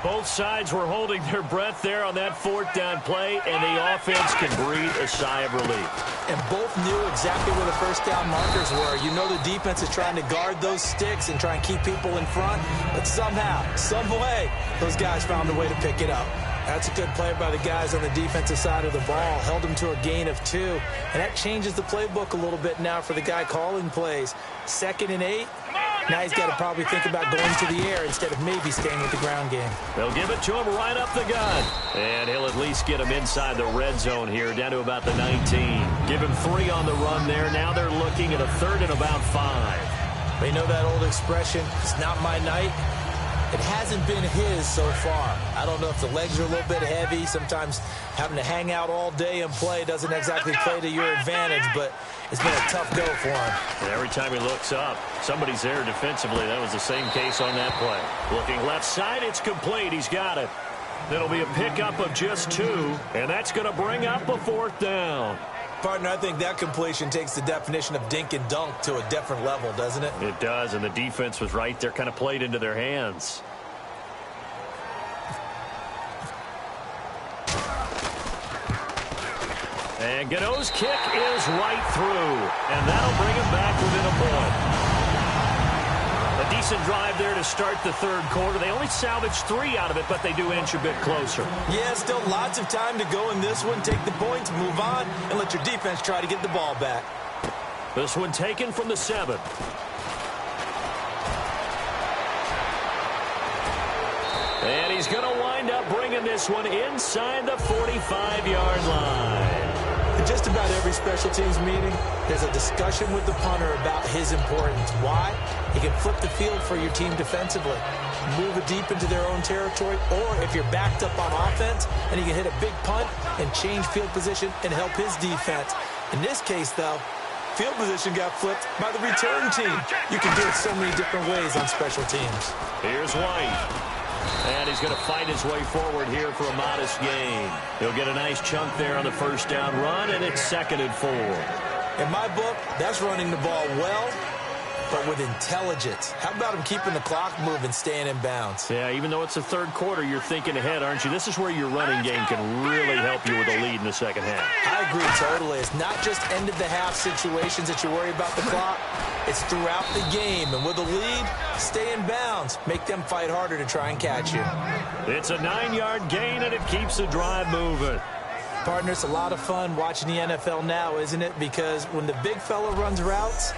Both sides were holding their breath there on that 4th down play, and the offense can breathe a sigh of relief. And both knew exactly where the first down markers were. You know the defense is trying to guard those sticks and try and keep people in front, but somehow, some way, those guys found a way to pick it up. That's a good play by the guys on the defensive side of the ball. Held them to a gain of 2, and that changes the playbook a little bit now for the guy calling plays. 2nd and 8. Now he's got to probably think about going to the air instead of maybe staying with the ground game. They'll give it to him right up the gut. And he'll at least get him inside the red zone here, down to about the 19. Give him 3 on the run there. Now they're looking at a 3rd and about 5. They know that old expression, it's not my night. It hasn't been his so far. I don't know if the legs are a little bit heavy. Sometimes having to hang out all day and play doesn't exactly play to your advantage, but it's been a tough go for him. And every time he looks up, somebody's there defensively. That was the same case on that play. Looking left side, it's complete. He's got it. It'll be a pickup of just 2, and that's going to bring up a 4th down. Partner, I think that completion takes the definition of dink and dunk to a different level, doesn't it? It does, and the defense was right there, kind of played into their hands. And Gano's kick is right through, and that'll bring him back within a point. A decent drive there to start the 3rd quarter. They only salvaged 3 out of it, but they do inch a bit closer. Yeah, still lots of time to go in this one. Take the points, move on, and let your defense try to get the ball back. This one taken from the 7. And he's going to wind up bringing this one inside the 45-yard line. In just about every special teams meeting, there's a discussion with the punter about his importance. Why? He can flip the field for your team defensively, move it deep into their own territory, or if you're backed up on offense, and he can hit a big punt and change field position and help his defense. In this case, though, field position got flipped by the return team. You can do it so many different ways on special teams. Here's White. And he's going to fight his way forward here for a modest gain. He'll get a nice chunk there on the 1st down run, and it's 2nd and 4. In my book, that's running the ball well, but with intelligence. How about him keeping the clock moving, staying in bounds? Yeah, even though it's the 3rd quarter, you're thinking ahead, aren't you? This is where your running game can really help you with a lead in the 2nd half. I agree totally. It's not just end-of-the-half situations that you worry about the clock. It's throughout the game. And with a lead, stay in bounds. Make them fight harder to try and catch you. It's a 9-yard gain, and it keeps the drive moving. Partner, it's a lot of fun watching the NFL now, isn't it? Because when the big fella runs routes,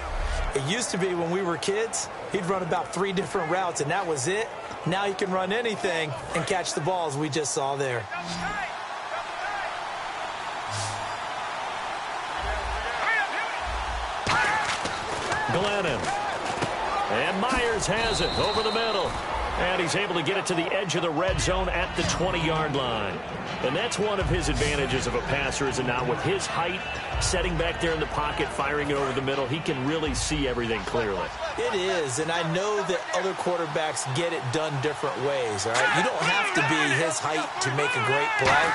it used to be when we were kids, he'd run about 3 different routes, and that was it. Now he can run anything and catch the balls we just saw there. Glennon. And Myers has it over the middle. And he's able to get it to the edge of the red zone at the 20-yard line. And that's one of his advantages of a passer, is it not? With his height, setting back there in the pocket, firing it over the middle, he can really see everything clearly. It is, and I know that other quarterbacks get it done different ways, all right? You don't have to be his height to make a great play.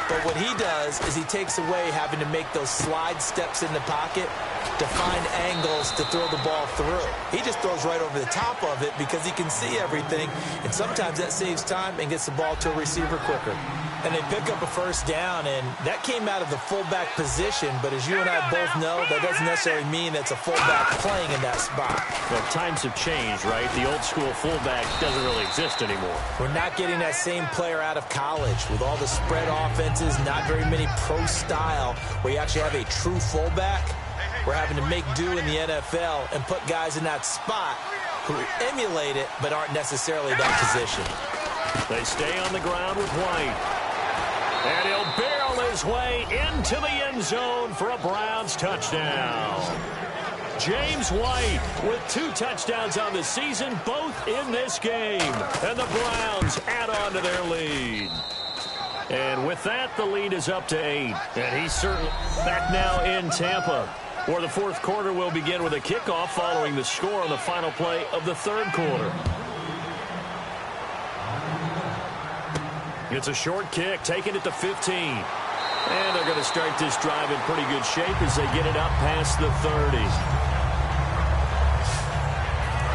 But what he does is he takes away having to make those slide steps in the pocket to find angles to throw the ball through. He just throws right over the top of it because he can see everything, and sometimes that saves time and gets the ball to a receiver quicker. And they pick up a 1st down, and that came out of the fullback position, but as you and I both know, that doesn't necessarily mean that's a fullback playing in that spot. Well, times have changed, right? The old school fullback doesn't really exist anymore. We're not getting that same player out of college with all the spread offenses, not very many pro style, where you actually have a true fullback. We're having to make do in the NFL and put guys in that spot who emulate it but aren't necessarily that position. They stay on the ground with White. And he'll barrel his way into the end zone for a Browns touchdown. James White with 2 touchdowns on the season, both in this game. And the Browns add on to their lead. And with that, the lead is up to 8. And he's certainly back now in Tampa, where the 4th quarter will begin with a kickoff following the score on the final play of the 3rd quarter. It's a short kick, taking it to 15. And they're going to start this drive in pretty good shape as they get it up past the 30.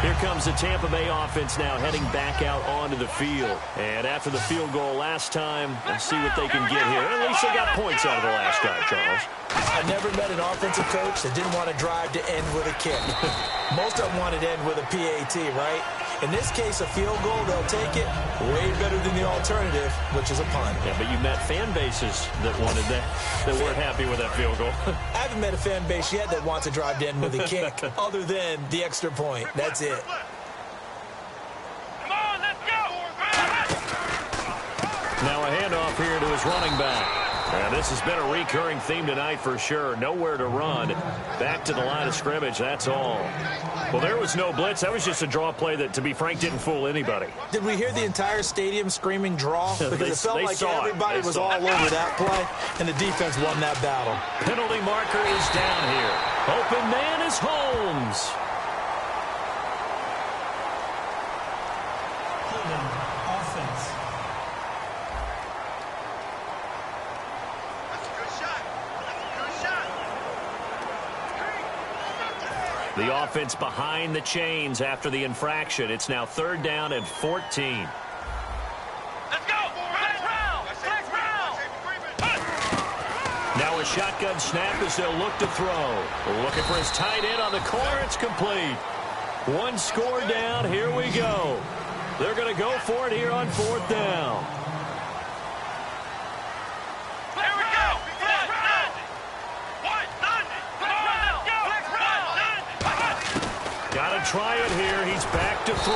Here comes the Tampa Bay offense now heading back out onto the field. And after the field goal last time, let's see what they can get here. At least they got points out of the last drive, Charles. I never met an offensive coach that didn't want to drive to end with a kick. Most of them wanted to end with a PAT, right? In this case, a field goal, they'll take it way better than the alternative, which is a punt. Yeah, but you met fan bases that wanted that weren't happy with that field goal. I haven't met a fan base yet that wants to drive to end with a kick other than the extra point. That's it. Come on, let's go! Now a handoff here to his running back. And this has been a recurring theme tonight for sure. Nowhere to run. Back to the line of scrimmage, that's all. Well, there was no blitz. That was just a draw play that, to be frank, didn't fool anybody. Did we hear the entire stadium screaming draw? Because it felt like everybody was all over that play, and the defense won that battle. Penalty marker is down here. Open man is Holmes. The offense behind the chains after the infraction. It's now 3rd down and 14. Let's go! Flex round! Flex round! Now a shotgun snap as they'll look to throw. Looking for his tight end on the corner. It's complete. 1 score down. Here we go. They're going to go for it here on 4th down. Here we go! Flex round! Got to try it here. He's back to throw.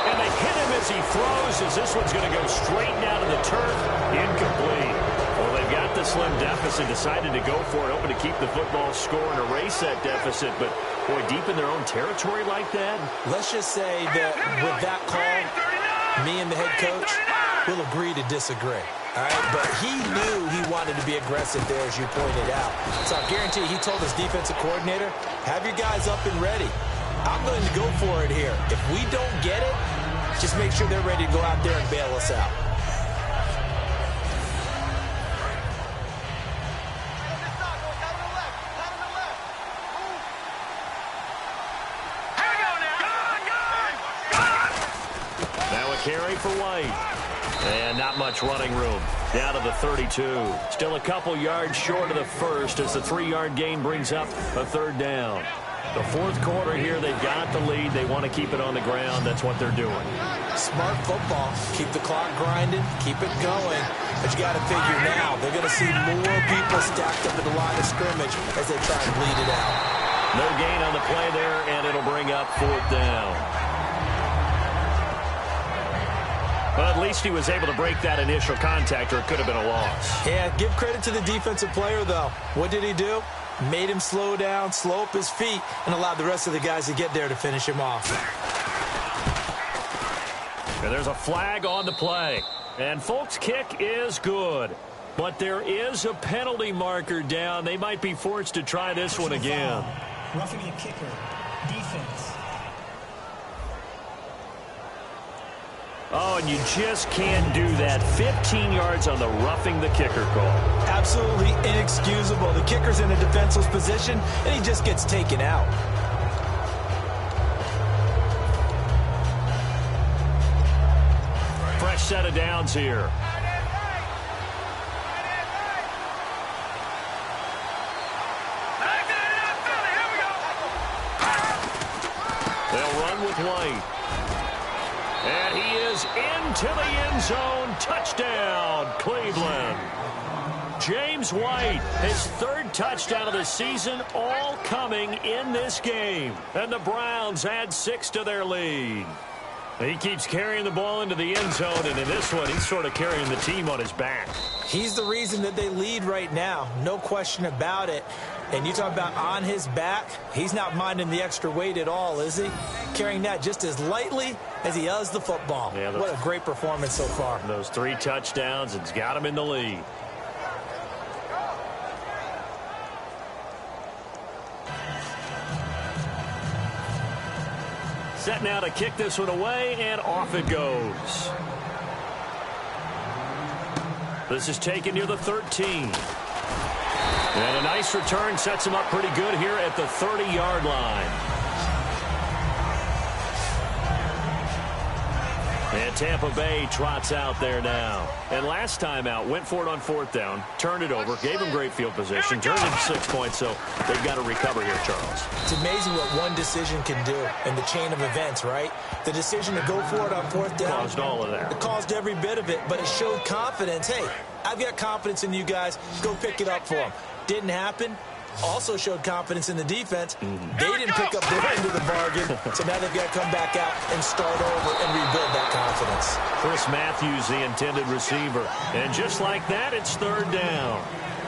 And they hit him as he throws, as this one's going to go straight down to the turf. Incomplete. Well, they've got the slim deficit, decided to go for it, hoping to keep the football score and erase that deficit. But, boy, deep in their own territory like that. Let's just say that with that call, me and the head coach will agree to disagree. All right, but he knew he wanted to be aggressive there, as you pointed out. So I guarantee you, he told his defensive coordinator, have your guys up and ready. I'm going to go for it here. If we don't get it, just make sure they're ready to go out there and bail us out. Now a carry for White. And not much running room. Down to the 32. Still a couple yards short of the first as the 3-yard gain brings up a 3rd down. The 4th quarter here, they've got the lead. They want to keep it on the ground. That's what they're doing. Smart football. Keep the clock grinding. Keep it going. But you got to figure now, they're going to see more people stacked up at the line of scrimmage as they try and bleed it out. No gain on the play there, and it'll bring up 4th down. Well, at least he was able to break that initial contact, or it could have been a loss. Yeah, give credit to the defensive player, though. What did he do? Made him slow down, slow up his feet, and allowed the rest of the guys to get there to finish him off. And there's a flag on the play. And Folk's kick is good. But there is a penalty marker down. They might be forced to try this one again. Roughing the kicker. Defense. Oh, and you just can't do that. 15 yards on the roughing the kicker call. Absolutely inexcusable. The kicker's in a defenseless position, and he just gets taken out. Fresh set of downs here. They'll run with White. And he is into the end zone. Touchdown, Cleveland. James White, his 3rd touchdown of the season, all coming in this game. And the Browns add 6 to their lead. He keeps carrying the ball into the end zone, and in this one, he's sort of carrying the team on his back. He's the reason that they lead right now. No question about it. And you talk about on his back, he's not minding the extra weight at all, is he? Carrying that just as lightly as he does the football. Yeah, what a great performance so far. Those 3 touchdowns, it's got him in the lead. Set now to kick this one away, and off it goes. This is taken near the 13. And a nice return sets him up pretty good here at the 30-yard line. And Tampa Bay trots out there now. And last time out, went for it on 4th down, turned it over, gave him great field position, turned it 6 points, so they've got to recover here, Charles. It's amazing what one decision can do in the chain of events, right? The decision to go for it on 4th down. Caused all of that. It caused every bit of it, but it showed confidence. Hey, I've got confidence in you guys. Go pick it up for them. Didn't happen. Also showed confidence in the defense. They didn't pick up their end of the bargain, so now they've got to come back out and start over and rebuild that confidence. Chris Matthews, the intended receiver. And just like that, it's 3rd down.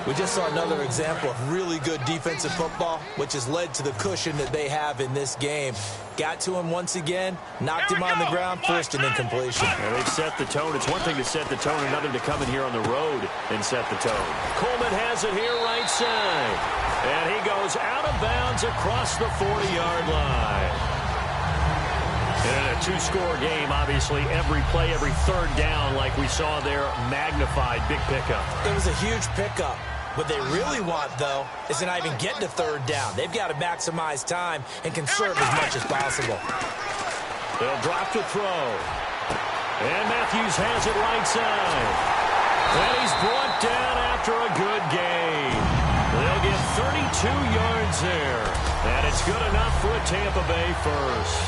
We just saw another example of really good defensive football, which has led to the cushion that they have in this game. Got to him once again, knocked him on the ground, forced an incompletion. And they've set the tone. It's one thing to set the tone, another to come in here on the road and set the tone. Coleman has it here right side. And he goes out of bounds across the 40-yard line. And in a 2-score game, obviously, every play, every 3rd down, like we saw there, magnified, big pickup. It was a huge pickup. What they really want, though, is to not even get to third down. They've got to maximize time and conserve as much as possible. They'll drop to throw. And Matthews has it right side. And he's brought down after a good gain. They'll get 32 yards there. And it's good enough for a Tampa Bay first.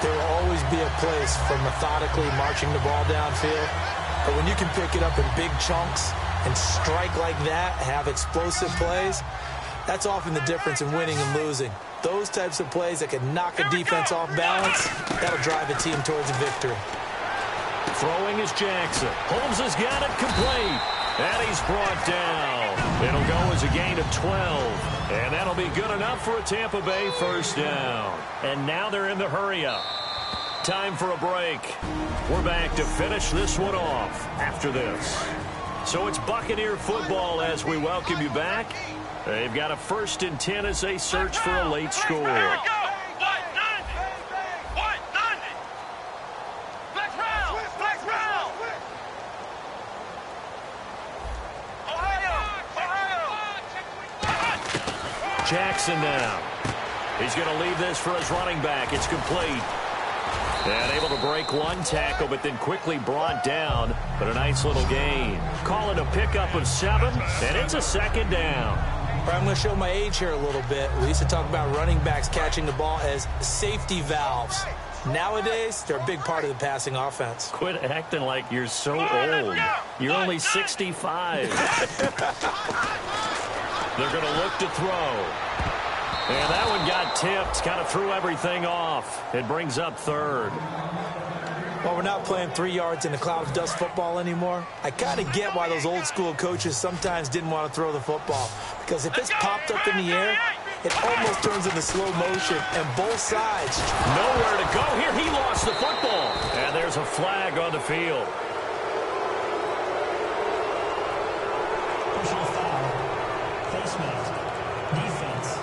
There will always be a place for methodically marching the ball downfield. But when you can pick it up in big chunks and strike like that, have explosive plays, that's often the difference in winning and losing. Those types of plays that can knock a defense off balance, that'll drive a team towards a victory. Throwing is Jackson. Holmes has got it complete. And he's brought down. It'll go as a gain of 12. And that'll be good enough for a Tampa Bay first down. And now they're in the hurry-up. Time for a break. We're back to finish this one off after this. So it's Buccaneer football as we welcome you back. They've got a 1st and 10 as they search for a late score. Jackson now. He's going to leave this for his running back. It's complete. And able to break one tackle, but then quickly brought down. But a nice little gain. Call it a pickup of 7, and it's a 2nd down. I'm going to show my age here a little bit. We used to talk about running backs catching the ball as safety valves. Nowadays, they're a big part of the passing offense. Quit acting like you're so old. You're only 65. They're going to look to throw. And that one got tipped, kind of threw everything off. It brings up 3rd. Well, we're not playing 3 yards in a cloud of dust football anymore. I kind of get why those old school coaches sometimes didn't want to throw the football. Because if it's popped up in the air, it almost turns into slow motion, and both sides. Nowhere to go here. He lost the football. And there's a flag on the field. Personal foul. Face mask. Defense.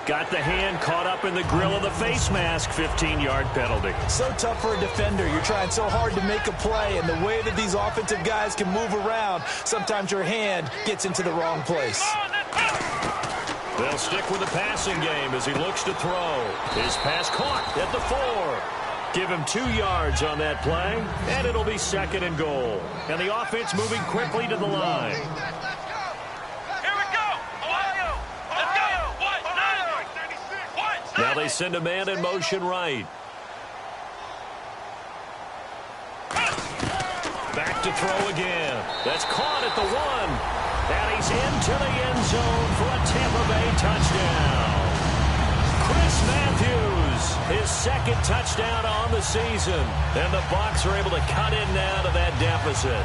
Got the hand caught up in the grill of the face mask. 15-yard penalty. So tough for a defender. You're trying so hard to make a play, and the way that these offensive guys can move around, sometimes your hand gets into the wrong place. They'll stick with the passing game as he looks to throw. His pass caught at the 4. Give him 2 yards on that play, and it'll be 2nd and goal. And the offense moving quickly to the line. Now they send a man in motion right. Back to throw again. That's caught at the 1. And he's into the end zone for a Tampa Bay touchdown. Chris Matthews, his 2nd touchdown on the season. And the Bucs are able to cut in now to that deficit.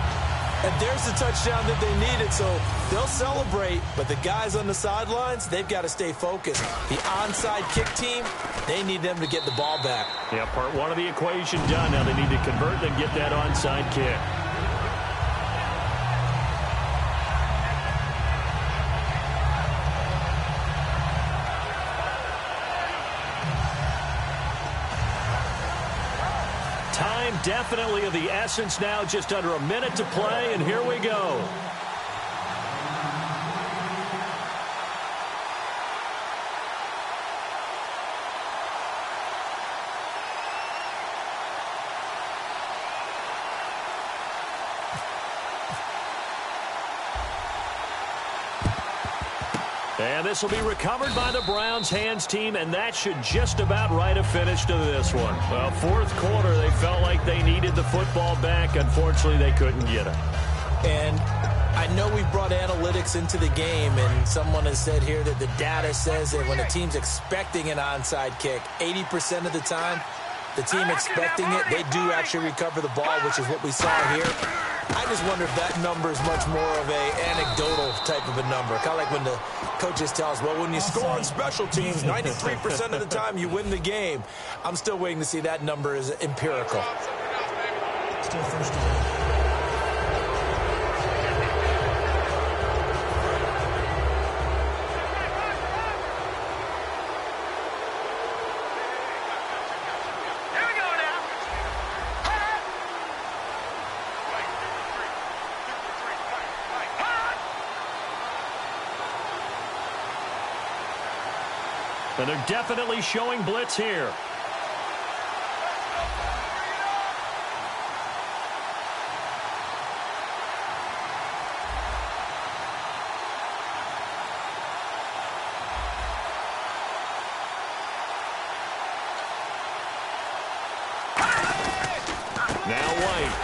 And there's the touchdown that they needed, so they'll celebrate. But the guys on the sidelines, they've got to stay focused. The onside kick team, they need them to get the ball back. Yeah, part 1 of the equation done. Now they need to convert and get that onside kick. Time definitely of the essence now, just under a minute to play, and here we go. And this will be recovered by the Browns hands team, and that should just about write a finish to this one. Well, 4th quarter, they felt like they needed the football back. Unfortunately, they couldn't get it. And I know we brought analytics into the game, and someone has said here that the data says that when a team's expecting an onside kick, 80% of the time, the team expecting it, they do actually recover the ball, which is what we saw here. I just wonder if that number is much more of a anecdotal type of a number. Kind of like when the coaches tell us, well, when you score on special teams, 93% of the time you win the game. I'm still waiting to see that number is empirical. Still first down. And they're definitely showing blitz here. Now White.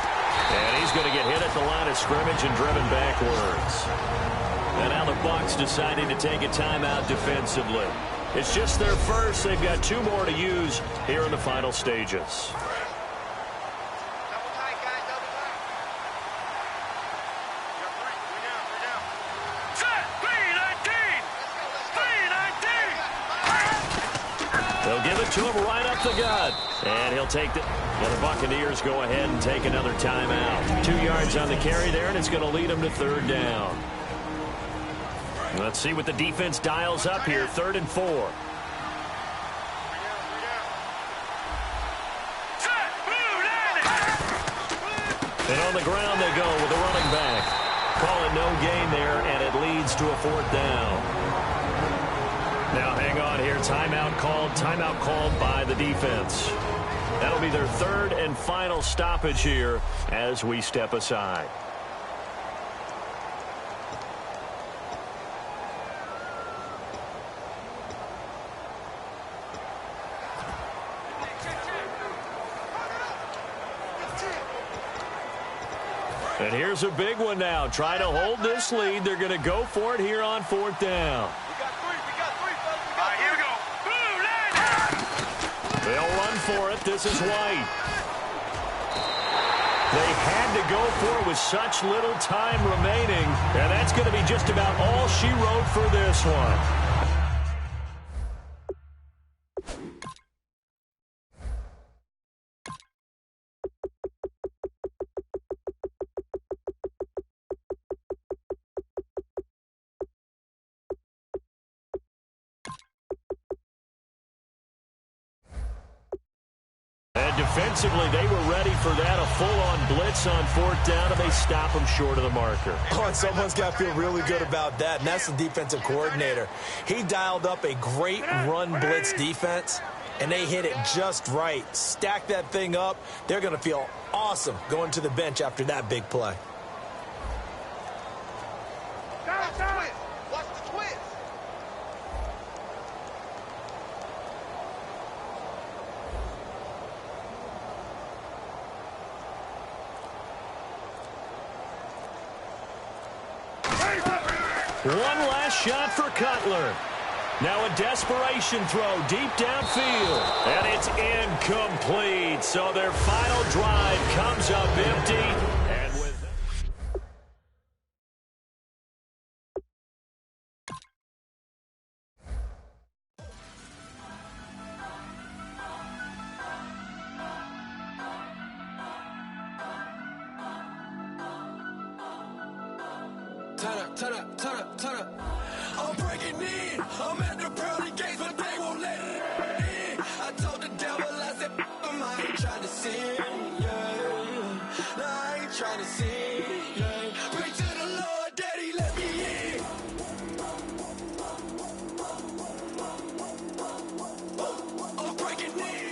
And he's going to get hit at the line of scrimmage and driven backwards. And now the Bucs deciding to take a timeout defensively. It's just their first. They've got 2 more to use here in the final stages. They'll give it to him right up the gut. And he'll take the... And the Buccaneers go ahead and take another timeout. 2 yards on the carry there, and it's going to lead them to 3rd down. Let's see what the defense dials up here. 3rd and 4. And on the ground they go with a running back. Call it no gain there, and it leads to a 4th down. Now hang on here. Timeout called by the defense. That'll be their 3rd and final stoppage here as we step aside. And here's a big one now. Try to hold this lead. They're going to go for it here on 4th down. They'll run for it. This is White. They had to go for it with such little time remaining. And that's going to be just about all she wrote for this one. Defensively, they were ready for that, a full-on blitz on 4th down, and they stop them short of the marker. Oh, and someone's got to feel really good about that, and that's the defensive coordinator. He dialed up a great run blitz defense, and they hit it just right. Stack that thing up. They're going to feel awesome going to the bench after that big play. One last shot for Cutler. Now a desperation throw deep downfield. And it's incomplete. So their final drive comes up empty. And with... Turn up. I'm breaking in. I'm at the pearly gates, but they won't let it in. I told the devil, I said, I ain't trying to sin, yeah. No, I ain't trying to sin, yeah. Pray to the Lord, Daddy, let me in. I'm breaking in.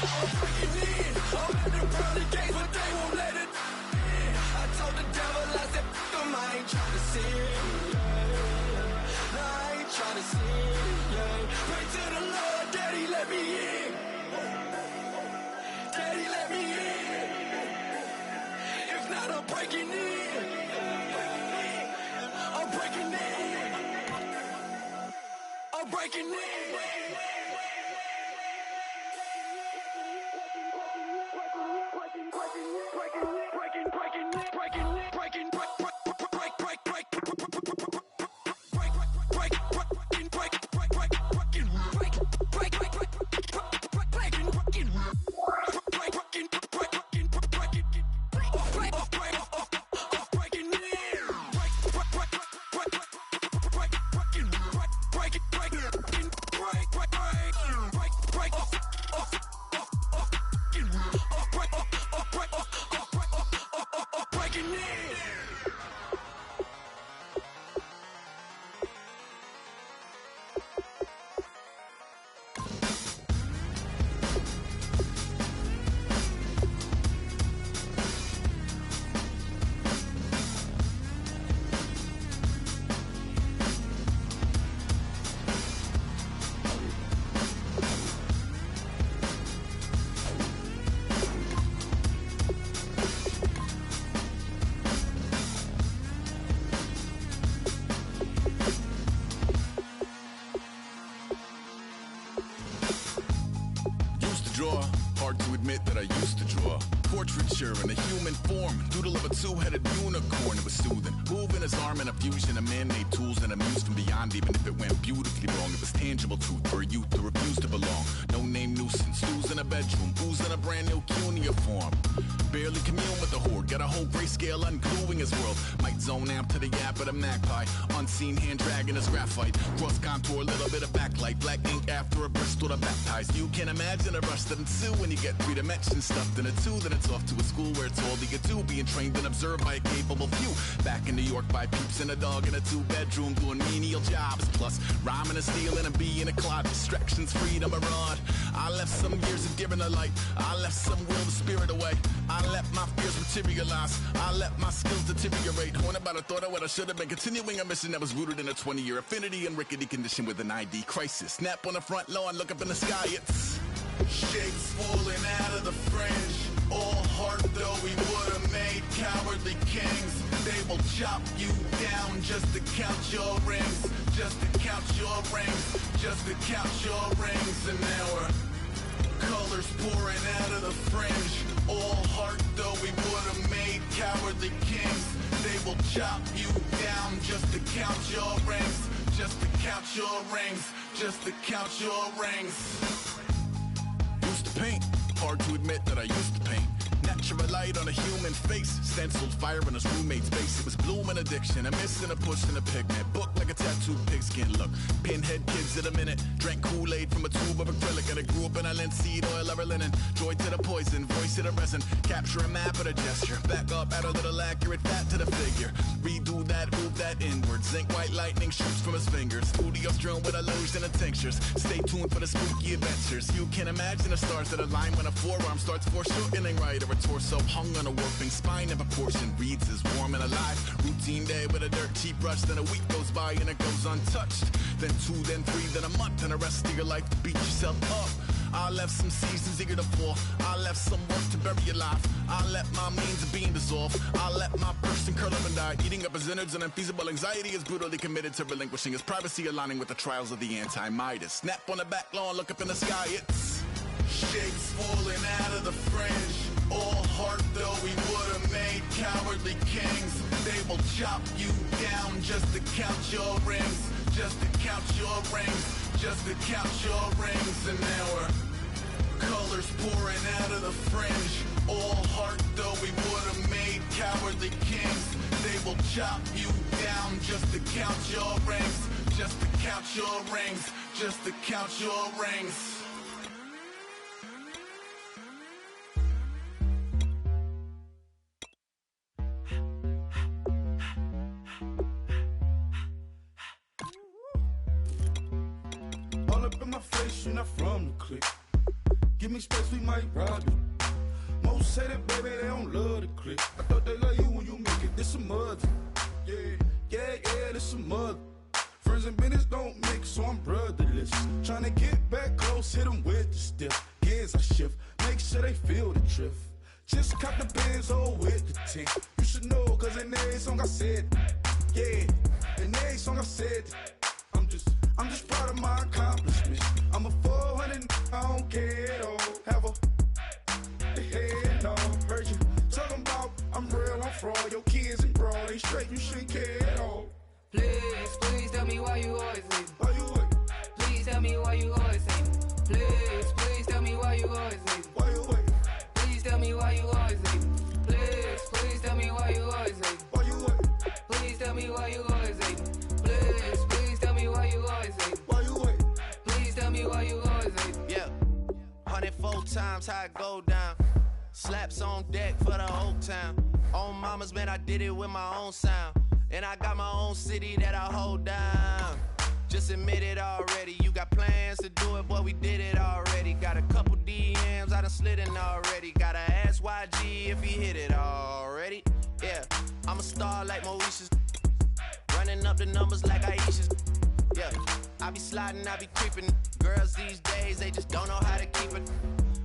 I'm breaking in. I'm at the pearly gates, but they won't let it in. I told the devil, I said, them, I ain't trying to sin. No, I ain't trying to sin. Pray to the Lord, Daddy, let me in. Daddy, let me in. If not, I'm breaking in. I'm breaking in. I'm breaking in. Hard to admit that I used to draw portraiture in a human form, doodle of a two-headed unicorn. It was soothing, moving his arm in a fusion of man-made tools and amused from beyond. Even if it went beautifully wrong, it was tangible truth for a youth to refuse to belong. No name nuisance, stools in a bedroom, booze in a brand new cuneiform. Barely commune with the horde, got a whole grayscale ungluing his world. Might zone amp to the yap of the magpie, unseen hand dragging his graphite. Cross contour, a little bit of backlight, black ink after a Bristol to baptize. You can imagine a rush that ensue when you get three dimensions stuffed in a two. Then it's off to a school where it's all you get to, being trained and observed by a capable few. Back in New York by peeps and a dog in a two-bedroom doing menial jobs. Plus rhyming and stealing and being a clod, distractions, freedom, a rod. I left some years of giving a light, I left some will the spirit away. I let my fears materialize, I let my skills deteriorate. Haunted by the thought of what I should have been, continuing a mission that was rooted in a 20-year affinity and rickety condition with an ID crisis. Snap on the front lawn, look up in the sky, it's shapes falling out of the fringe. All heart though we would've made cowardly kings. They will chop you down just to count your rings, just to count your rings, just to count your rings. And now we're colors pouring out of the fringe. All heart though we would've made cowardly kings. They will chop you down just to count your rings, just to count your rings, just to count your rings. Used to paint, hard to admit that I used to paint. Natural light on a human face, stenciled fire in his roommate's face. It was blooming addiction, a miss and a push and a pigment. Book like a tattooed pigskin look. Pinhead kids in a minute. Drank Kool-Aid from a tube of acrylic, and I grew up in a linseed oil ever linen. Joy to the poison, voice to the resin. Capture a map of a gesture. Back up, add a little accurate fat to the figure. Redo that, move that inward. Zinc white lightning shoots from his fingers. Studio strewn with illusion and tinctures. Stay tuned for the spooky adventures. You can imagine the stars that align when a forearm starts foreshortening right. Or a torso hung on a warping spine of a portion reads as warm and alive. Routine day with a dirt cheap brush, then a week goes by and it goes untouched. Then 2, then 3, then a month, and the rest of your life to beat yourself up. I left some seasons eager to fall. I left some work to bury your life. I let my means of being dissolve. I let my person curl up and die. Eating up his innards and unfeasible anxiety is brutally committed to relinquishing his privacy, aligning with the trials of the anti-Midas. Snap on the back lawn, look up in the sky, it's shapes falling out of the fringe. All heart though we would've made cowardly kings. They will chop you down just to count your rings, just to count your rings, just to count your rings. And now we're colors pouring out of the fringe. All heart though we would've made cowardly kings. They will chop you down just to count your rings, just to count your rings, just to count your rings. All up in my face, you're not from the clique. Give me space, we might ride it. Most say that, baby, they don't love the click. I thought they love you when you make it. This some mud. Yeah, this some mud. Friends and business don't mix, so I'm brotherless. Tryna get back close, hit them with the stiff. Gears I shift, make sure they feel the drift. Just cop the Benz, oh, with the tint. You should know, cause in every song I said, yeah, in every song I said, I'm just proud of my accomplishments. I'm a 400, I don't care at all. Have a head on. Heard you talking about I'm real, I'm fraud. Your kids and broad, they straight, you shouldn't care at all. Please tell me why you always leave. Why you wait? Please tell me why you always leave. Please tell me why you always leave. Why you wait? Please tell me why you always leave. Please tell me why you always leave. Why you wait? Please tell me why you always leave. Please tell me why you always leave. Why you wait? Please tell me why you always leave. Yeah, 104 times how it go down. Slaps on deck for the whole town. On mamas, man, I did it with my own sound. And I got my own city that I hold down. Just admit it already. You got plans to do it, boy, we did it already. Got a couple DMs, I done slid in already. Gotta ask YG if he hit it already. Yeah, I'm a star like Moesha's. Running up the numbers like Aisha's. Yeah, I be sliding, I be creeping. Girls these days, they just don't know how to keep it.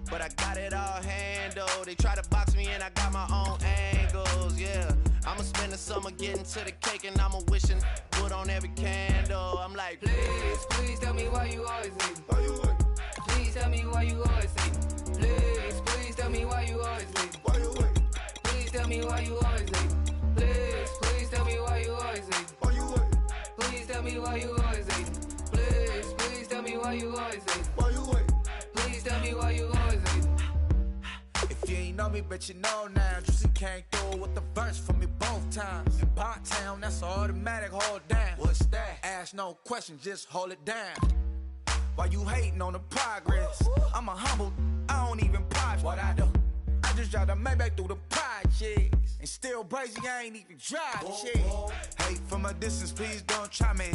But I got it all handled. They try to box me and I got my own angles, yeah. I'ma spend the summer getting to the cake and I'ma wishing put on every candle. I'm like, please tell me why you always leave. Why you wait? Please tell me why you always leave. Please tell me why you always leave. Why you wait? Please tell me why you always leave. Please tell me why you always leave. Why you wait? Please tell me why you always leave. Please tell me why you always leave. Why you wait? Please tell me why you always leave. If you ain't know me, but you know now. Juicy came through with the verse for me both times. In Bot Town, that's automatic, hold down. What's that? Ask no question, just hold it down. Why you hating on the progress? I'm a humble, I don't even pop. What I do? I just drive the Maybach through the projects. And still brazy, I ain't even drive shit. Hate from a distance, please don't try me.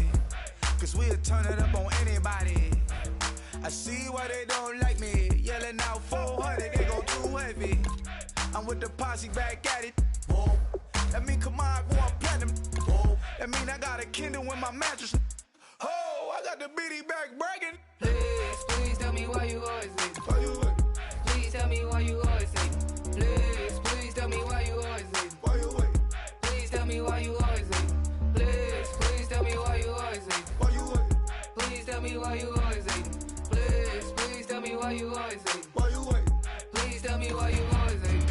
Cause we'll turn it up on anybody. I see why they don't like me. Yelling out 400, they go too heavy. I'm with the posse back at it. That mean come on, go on platinum. That mean I got a Kindle in my mattress. Oh, I got the BD back bragging. Please tell me why you always leave. Why you wait? Please tell me why you always leave. Please tell me why you always leave. Why you wait? Please tell me why you always leave. Please tell me why you always leave. Why you wait? Please tell me why you always leave. Please tell me why you always leave. Why you wait? Please tell me why you always leave.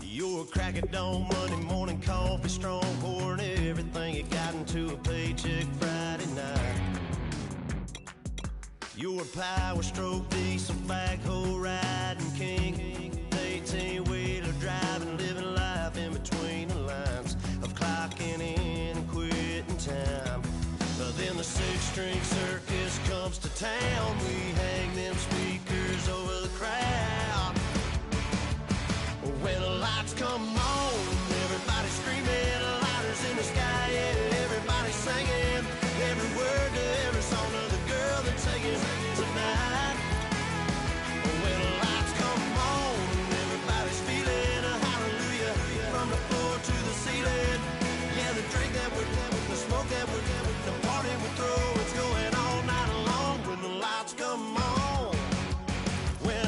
You're cracking dawn, Monday morning coffee, strong, pouring everything you got into a paycheck Friday night. You're a power stroke, diesel backhoe riding king, 18-wheeler driving, living life in between the lines of clocking in and quitting time. Then the six-string circus comes to town. We hang them speakers over the crowd. When the lights come on, everybody screaming, lighters in the sky, yeah, everybody singing every word to every song of the girl they're taking tonight. When the lights come on, everybody's feeling a hallelujah from the floor to the ceiling. Yeah, the drink that we're having, the smoke that we're having, the party we throw, it's going all night long. When the lights come on, when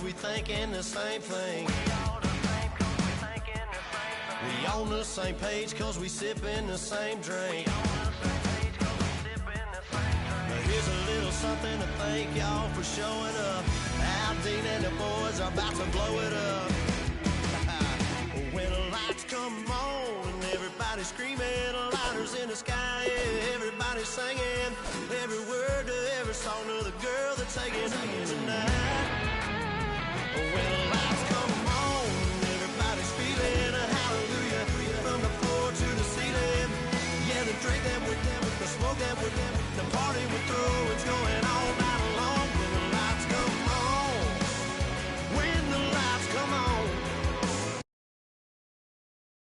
we thinking the same thing. We on the same page cause we sipping the same drink. Now here's a little something to thank y'all for showing up. Aldine and the boys are about to blow it up. When the lights come on and everybody's screaming, lighters in the sky, yeah, everybody's singing every word to every song of the girl they're taking.